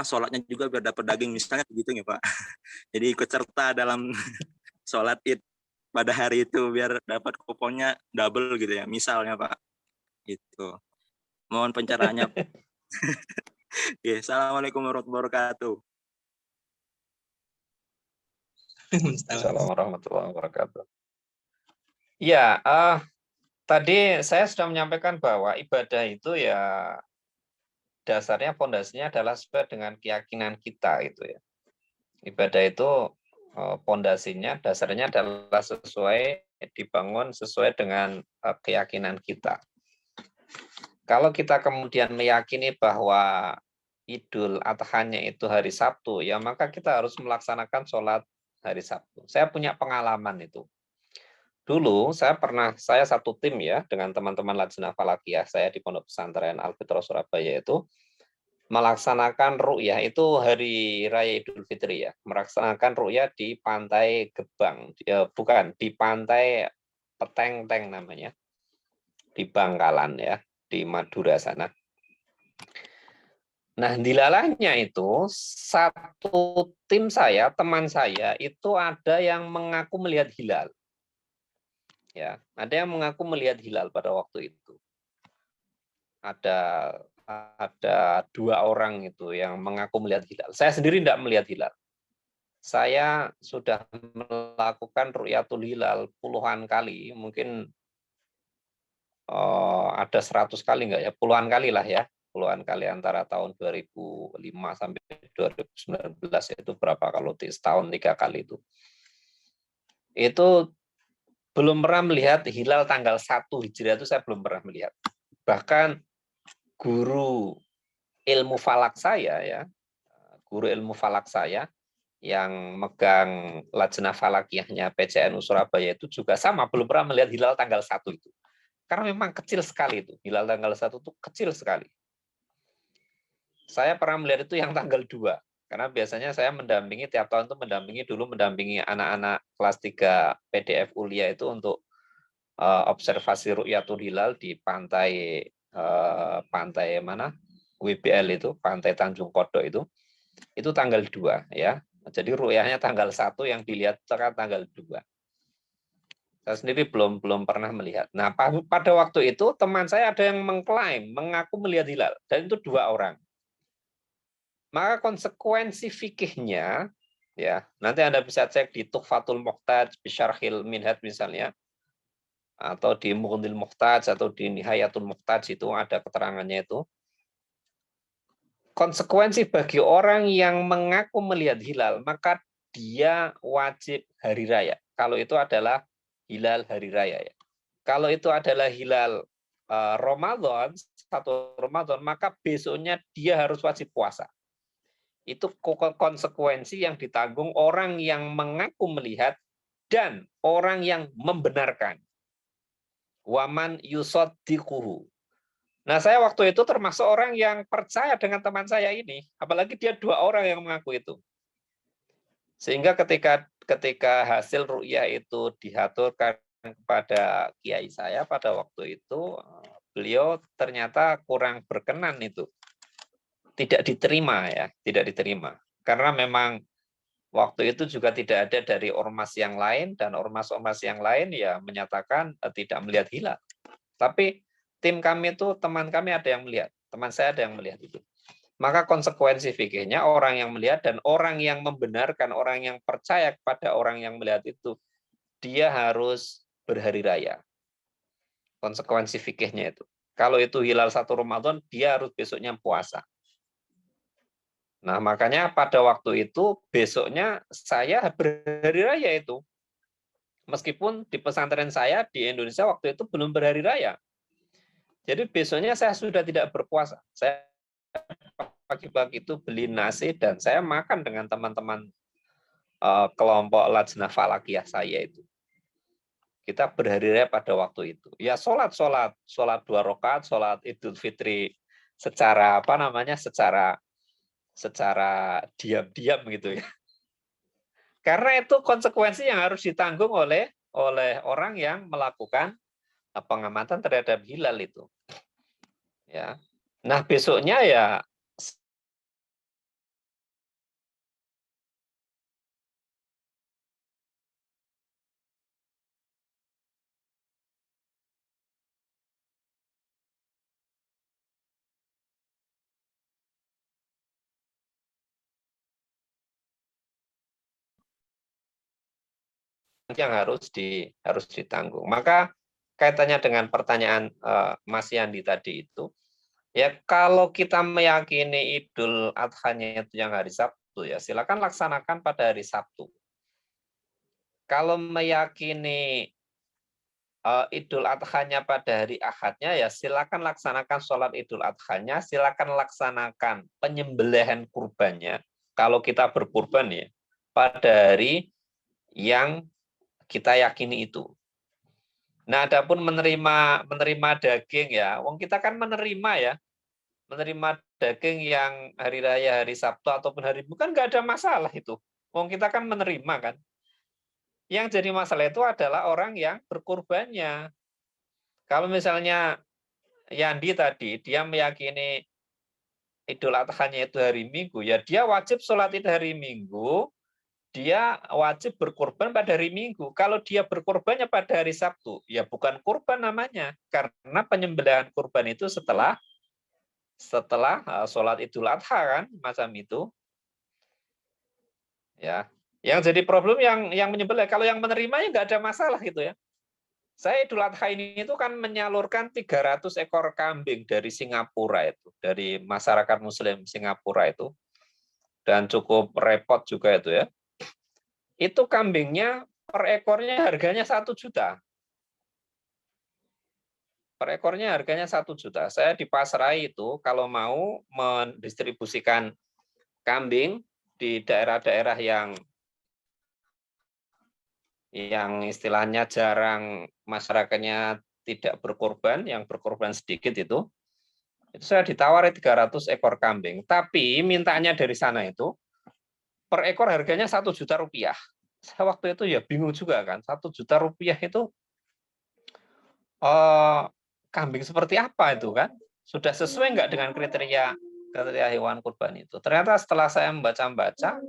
sholatnya juga biar dapat daging misalnya begitu ya, Pak. Jadi ikut serta dalam sholat id pada hari itu biar dapat kuponnya double gitu ya, misalnya, Pak. Gitu. Mohon pencerahannya. Oke, Assalamualaikum warahmatullahi wabarakatuh. Assalamualaikum warahmatullahi wabarakatuh. Ya, tadi saya sudah menyampaikan bahwa ibadah itu ya dasarnya, fondasinya adalah sesuai dengan keyakinan kita itu ya. Ibadah itu fondasinya, dasarnya adalah sesuai, dibangun sesuai dengan keyakinan kita. Kalau kita kemudian meyakini bahwa Idul Adha-nya itu hari Sabtu, ya maka kita harus melaksanakan sholat hari Sabtu. Saya punya pengalaman itu. Dulu saya satu tim ya dengan teman-teman Lajnah Falakiyah saya di Pondok Pesantren Al-Fitrah Surabaya itu melaksanakan ru'yah itu hari raya Idul Fitri ya, melaksanakan ru'yah di Pantai Gebang, bukan di Pantai Peteng-teng namanya, di Bangkalan ya, di Madura sana. Nah, dilalahnya itu satu tim saya, teman saya itu ada yang mengaku melihat hilal. Ya, ada yang mengaku melihat hilal pada waktu itu. Ada 2 orang itu yang mengaku melihat hilal. Saya sendiri tidak melihat hilal. Saya sudah melakukan ru'yatul hilal puluhan kali, mungkin ada 100 kali enggak ya, puluhan kali lah ya. Puluhan kali antara tahun 2005 sampai 2019 itu berapa kalau setahun 3 kali itu. Itu belum pernah melihat hilal tanggal 1 Hijriah itu saya belum pernah melihat. Bahkan guru ilmu falak saya ya, guru ilmu falak saya yang megang Lajnah Falakiyahnya PCNU Surabaya itu juga sama, belum pernah melihat hilal tanggal 1 itu. Karena memang kecil sekali itu, hilal tanggal 1 itu kecil sekali. Saya pernah melihat itu yang tanggal 2, karena biasanya saya mendampingi tiap tahun itu mendampingi anak-anak kelas 3 PDF Ulia itu untuk observasi ru'yatul hilal di pantai mana? WBL itu, Pantai Tanjung Kodok itu tanggal 2 ya. Jadi ru'yahnya tanggal 1 yang dilihat tanggal 2. Saya sendiri belum pernah melihat. Nah, pada waktu itu teman saya ada yang mengklaim, mengaku melihat hilal, dan itu 2 orang. Maka konsekuensi fikihnya, ya nanti Anda bisa cek di Tuhfatul Muhtaj, Bisyarhil Minhaj misalnya, atau di Mughnil Muhtaj, atau di Nihayatul Muhtaj itu ada keterangannya itu. Konsekuensi bagi orang yang mengaku melihat hilal, maka dia wajib hari raya. Kalau itu adalah hilal hari raya ya. Kalau itu adalah hilal Ramadan, 1 Ramadan, maka besoknya dia harus wajib puasa. Itu konsekuensi yang ditanggung orang yang mengaku melihat dan orang yang membenarkan. Waman yusaddiquhu. Nah, saya waktu itu termasuk orang yang percaya dengan teman saya ini, apalagi dia 2 orang yang mengaku itu. Sehingga ketika hasil ru'yah itu dihaturkan kepada kiai saya pada waktu itu, beliau ternyata kurang berkenan itu. Tidak diterima ya, tidak diterima. Karena memang waktu itu juga tidak ada dari ormas yang lain, dan ormas-ormas yang lain ya menyatakan tidak melihat hilal. Tapi tim kami itu, teman kami ada yang melihat, teman saya ada yang melihat itu. Maka konsekuensi fikihnya orang yang melihat dan orang yang membenarkan, orang yang percaya kepada orang yang melihat itu, dia harus berhari raya. Konsekuensi fikihnya itu. Kalau itu hilal 1 Ramadan, dia harus besoknya puasa. Nah, makanya pada waktu itu besoknya saya berhari raya itu. Meskipun di pesantren saya di Indonesia waktu itu belum berhari raya. Jadi besoknya saya sudah tidak berpuasa. Saya pagi-pagi itu beli nasi dan saya makan dengan teman-teman kelompok Lajnah Falakiyah saya itu. Kita berhari raya pada waktu itu. Ya sholat 2 rakaat, sholat Idul Fitri secara secara diam-diam gitu ya. Karena itu konsekuensi yang harus ditanggung oleh orang yang melakukan pengamatan terhadap hilal itu. Ya. Nah, besoknya ya yang harus ditanggung. Maka kaitannya dengan pertanyaan Mas Yandi tadi itu, ya kalau kita meyakini Idul Adha-nya itu yang hari Sabtu, ya silakan laksanakan pada hari Sabtu. Kalau meyakini Idul Adha-nya pada hari Ahadnya, ya silakan laksanakan sholat Idul Adha-nya, silakan laksanakan penyembelihan kurbannya. Kalau kita berkurban ya, pada hari yang kita yakini itu. Nah, adapun menerima daging ya, wong kita kan menerima ya, menerima daging yang hari raya, hari Sabtu ataupun hari Minggu kan nggak ada masalah itu. Wong kita kan menerima kan. Yang jadi masalah itu adalah orang yang berkurbannya. Kalau misalnya Yandi tadi, dia meyakini Idul Adha-nya itu hari Minggu, ya dia wajib sholat itu hari Minggu, dia wajib berkorban pada hari Minggu. Kalau dia berkorbannya pada hari Sabtu, ya bukan kurban namanya, karena penyembelihan kurban itu setelah sholat Idul Adha kan, macam itu. Ya, yang jadi problem yang menyembelih. Kalau yang menerimanya nggak ada masalah gitu ya. Saya Idul Adha ini itu kan menyalurkan 300 ekor kambing dari Singapura itu, dari masyarakat Muslim Singapura itu, dan cukup repot juga itu ya. Itu kambingnya per ekornya harganya 1 juta. Per ekornya harganya 1 juta. Saya di Pasrai itu kalau mau mendistribusikan kambing di daerah-daerah yang istilahnya jarang masyarakatnya tidak berkorban, yang berkorban sedikit itu saya ditawari 300 ekor kambing. Tapi mintanya dari sana itu per ekor harganya 1 juta rupiah. Saya waktu itu ya bingung juga kan, 1 juta rupiah itu kambing seperti apa itu kan? Sudah sesuai nggak dengan kriteria hewan kurban itu? Ternyata setelah saya membaca-baca,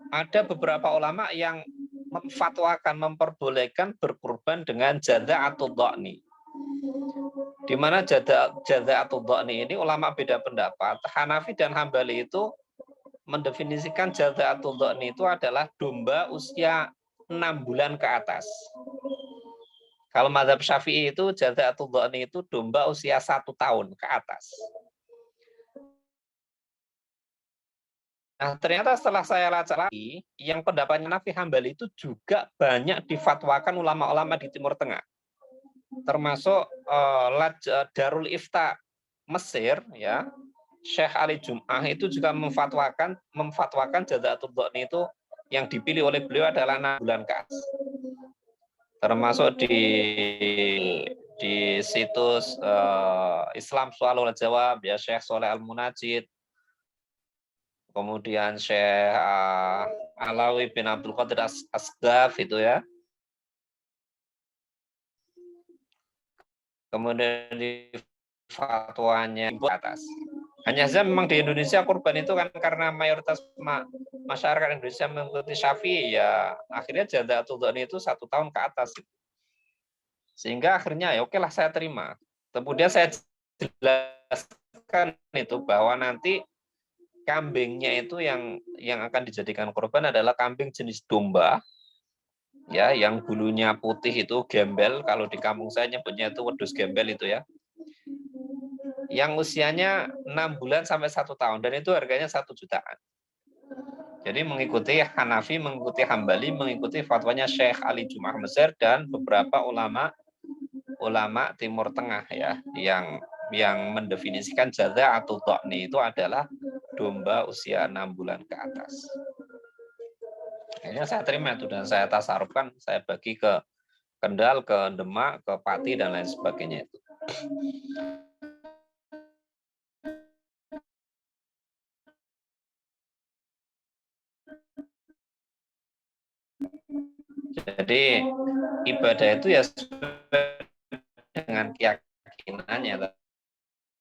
ada beberapa ulama yang memfatwakan, memperbolehkan berkurban dengan jada atau dha'ni. Di mana jada atau dha'ni ini ulama beda pendapat. Hanafi dan Hambali itu mendefinisikan jada atau dha'ni itu adalah domba usia 6 bulan ke atas. Kalau mazhab Syafi'i itu jada atau dha'ni itu domba usia 1 tahun ke atas. Nah, ternyata setelah saya lacak lagi, yang pendapatnya Hanafi Hambali itu juga banyak difatwakan ulama-ulama di Timur Tengah. Termasuk Darul Ifta Mesir ya, Syekh Ali Jum'ah itu juga memfatwakan jazaatul dhani itu yang dipilih oleh beliau adalah 6 bulan ke atas. Termasuk di situs Islam Soal wal Jawab ya, Syekh Soleh Al Munajid, kemudian Syekh Alawi bin Abdul Qadir Asdaf itu ya. Kemudian di fatwanya di atas. Hanya saja memang di Indonesia kurban itu kan karena mayoritas masyarakat Indonesia mengikuti Syafi'i ya, akhirnya janda atau dhani itu 1 tahun ke atas. Sehingga akhirnya ya oke lah saya terima. Kemudian saya jelaskan itu bahwa nanti kambingnya itu yang akan dijadikan kurban adalah kambing jenis domba ya, yang bulunya putih itu gembel, kalau di kampung saya nyebutnya itu wedus gembel itu ya, yang usianya 6 bulan sampai 1 tahun, dan itu harganya 1 jutaan. Jadi mengikuti Hanafi, mengikuti Hambali, mengikuti fatwanya Syekh Ali Jum'ah Mesir dan beberapa ulama Timur Tengah ya, yang mendefinisikan jada atau dhani itu adalah domba usia 6 bulan ke atas. Akhirnya saya terima itu dan saya tasarufkan, saya bagi ke Kendal, ke Demak, ke Pati dan lain sebagainya itu. Jadi ibadah itu ya dengan keyakinannya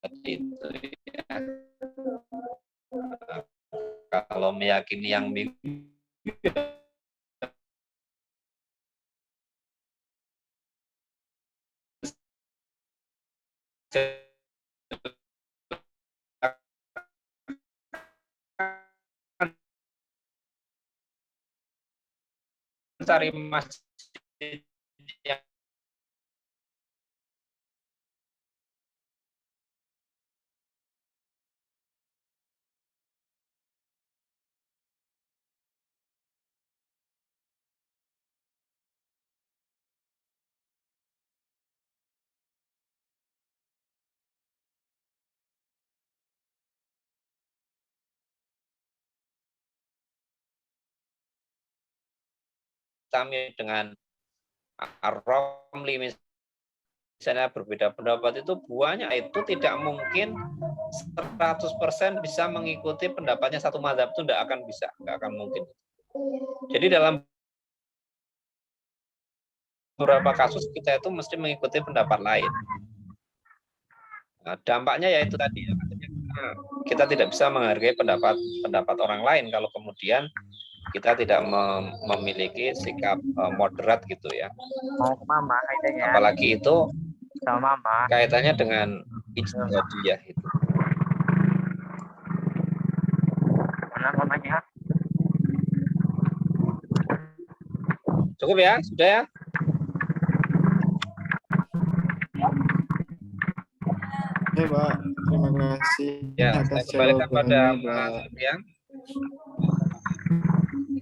tadi itu ya. Kalau meyakini yang minggu cari masjid yang kami dengan Ar-Ramli misalnya berbeda pendapat itu buahnya itu tidak mungkin 100% bisa mengikuti pendapatnya satu mazhab, itu tidak akan bisa, tidak akan mungkin. Jadi dalam beberapa kasus kita itu mesti mengikuti pendapat lain. Nah, dampaknya ya itu tadi, kita tidak bisa menghargai pendapat orang lain kalau kemudian kita tidak memiliki sikap moderat gitu ya. Mau ke mama kaitannya. Apalagi itu Sama mama. kaitannya dengan ijtihadiyah itu. Mana mamanya? Cukup ya? Sudah ya? Ya Pak, terima kasih Ya, atas saya kembalikan pada jawabannya Mas Pak. Sofian.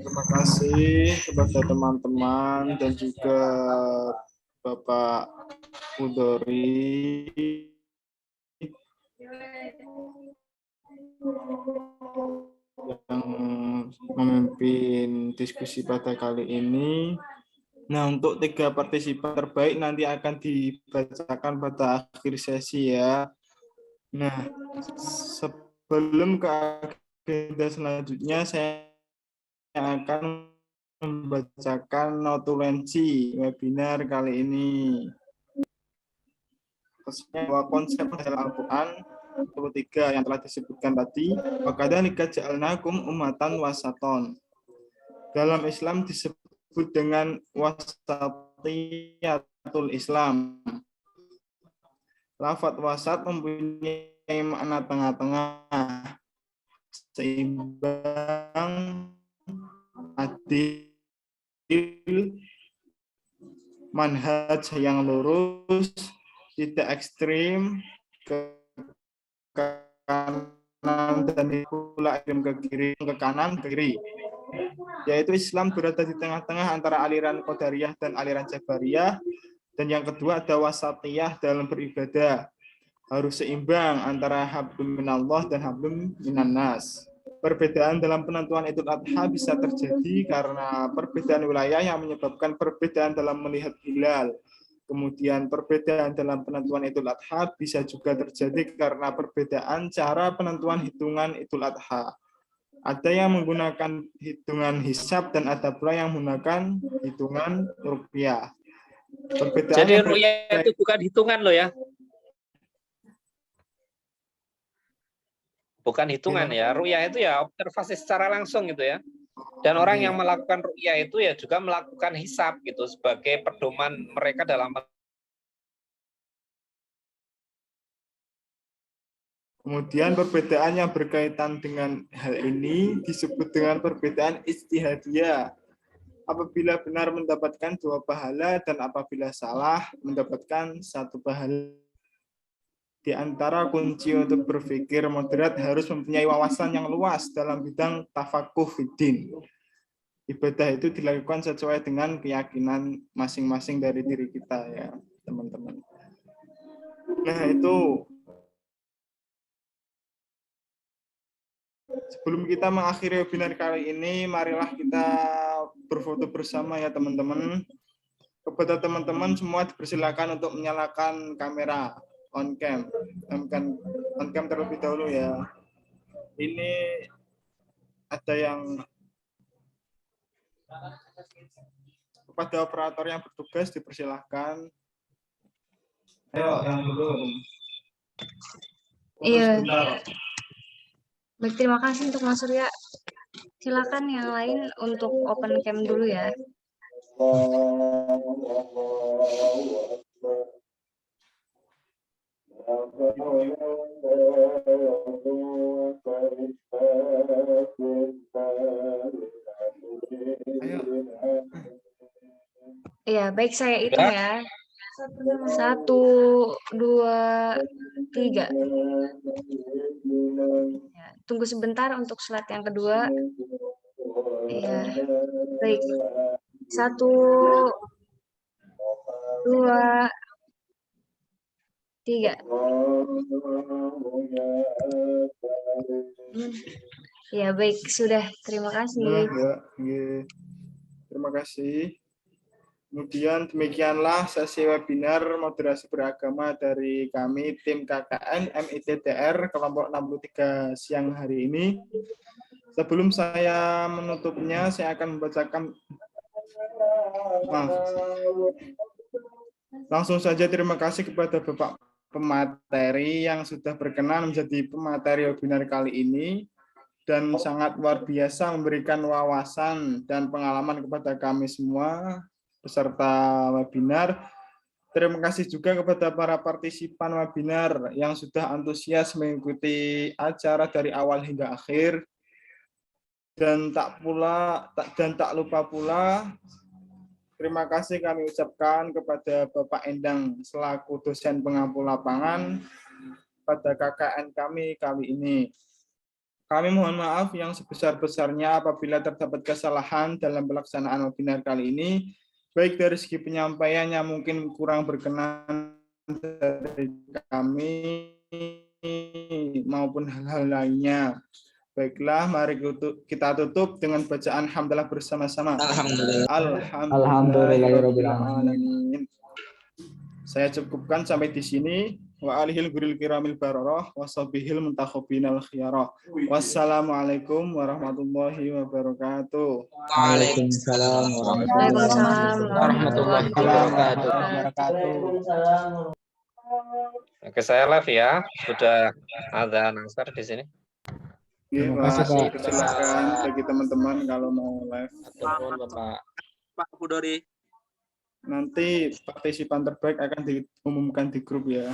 Terima kasih kepada teman-teman dan juga Bapak Udori yang memimpin diskusi pada kali ini. Nah, untuk 3 partisipan terbaik nanti akan dibacakan pada akhir sesi ya. Nah, sebelum ke agenda selanjutnya, saya akan membacakan notulensi webinar kali ini. Bahwa konsep dalam Al-Quran 23 yang telah disebutkan tadi, wakadzalika ja'alnakum ummatan wasaton. Dalam Islam disebut dengan wasatiyatul Islam. Lafadz wasat mempunyai makna tengah-tengah, seimbang, adil, manhaj yang lurus, tidak ekstrim, ke kanan dan pula ekstrim ke kiri, ke kanan, ke kiri. Yaitu Islam berada di tengah-tengah antara aliran Qadariyah dan aliran Jabariyah. Dan yang kedua ada wasatiyah dalam beribadah. Harus seimbang antara hablum minallah dan hablum minannas. Perbedaan dalam penentuan Idul Adha bisa terjadi karena perbedaan wilayah yang menyebabkan perbedaan dalam melihat hilal. Kemudian perbedaan dalam penentuan Idul Adha bisa juga terjadi karena perbedaan cara penentuan hitungan Idul Adha. Ada yang menggunakan hitungan hisab dan ada pula yang menggunakan hitungan rupiah. Perbedaan Jadi ru'yah itu bukan hitungan loh ya. Bukan hitungan ya. Ru'yah itu ya observasi secara langsung gitu ya. Dan orang yang melakukan ru'yah itu ya juga melakukan hisab gitu sebagai pedoman mereka dalam. Kemudian perbedaan yang berkaitan dengan hal ini disebut dengan perbedaan ijtihadiyah. Apabila benar mendapatkan 2 pahala dan apabila salah mendapatkan 1 pahala. Di antara kunci untuk berpikir moderat harus mempunyai wawasan yang luas dalam bidang tafakuh fiddin. Ibadah itu dilakukan sesuai dengan keyakinan masing-masing dari diri kita ya, teman-teman. Nah, itu sebelum kita mengakhiri webinar kali ini, marilah kita berfoto bersama ya teman-teman. Kepada teman-teman semua dipersilakan untuk menyalakan kamera on cam terlebih dahulu ya. Ini ada yang kepada operator yang bertugas dipersilakan. Ayo yang belum. Iya. Baik, terima kasih untuk Mas Surya. Silakan yang lain untuk open cam dulu ya. Ayo. Ya, baik saya hitung Sudah? ya. 1, 2, 3. Ya, tunggu sebentar untuk slide yang kedua. Ya, baik. 1, 2, 3. Ya, baik, sudah. Terima Nah, kasih. ya, nggih. Terima kasih. Kemudian demikianlah sesi webinar moderasi beragama dari kami tim KKN MITTR kelompok 63 siang hari ini. Sebelum saya menutupnya, saya akan membacakan langsung saja terima kasih kepada Bapak pemateri yang sudah berkenan menjadi pemateri webinar kali ini dan sangat luar biasa memberikan wawasan dan pengalaman kepada kami semua peserta webinar. Terima kasih juga kepada para partisipan webinar yang sudah antusias mengikuti acara dari awal hingga akhir. Dan tak lupa pula terima kasih kami ucapkan kepada Bapak Endang selaku dosen pengampu lapangan pada KKN kami kali ini. Kami mohon maaf yang sebesar-besarnya apabila terdapat kesalahan dalam pelaksanaan webinar kali ini, baik dari segi penyampaiannya mungkin kurang berkenan dari kami maupun hal-hal lainnya. Baiklah, mari kita tutup dengan bacaan hamdalah bersama-sama. Alhamdulillahirobbilalamin. Saya cukupkan sampai di sini. Wa alihil guril kiramil bararah wa sabihil muntakhobinal khiyarah. Wassalamualaikum warahmatullahi wabarakatuh. Waalaikumsalam Waalaikumsalam Warahmatullahi wabarakatuh. Oke, saya live ya. Sudah ada Nasar di sini. Terima kasih, Pak. Silakan bagi teman-teman kalau mau live. Telepon Bapak. Pak Budori. Nanti partisipan terbaik akan diumumkan di grup ya.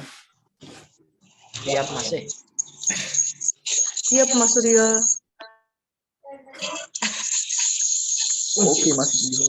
Siap masih. Siap, Mas Suryo. Oke, Mas.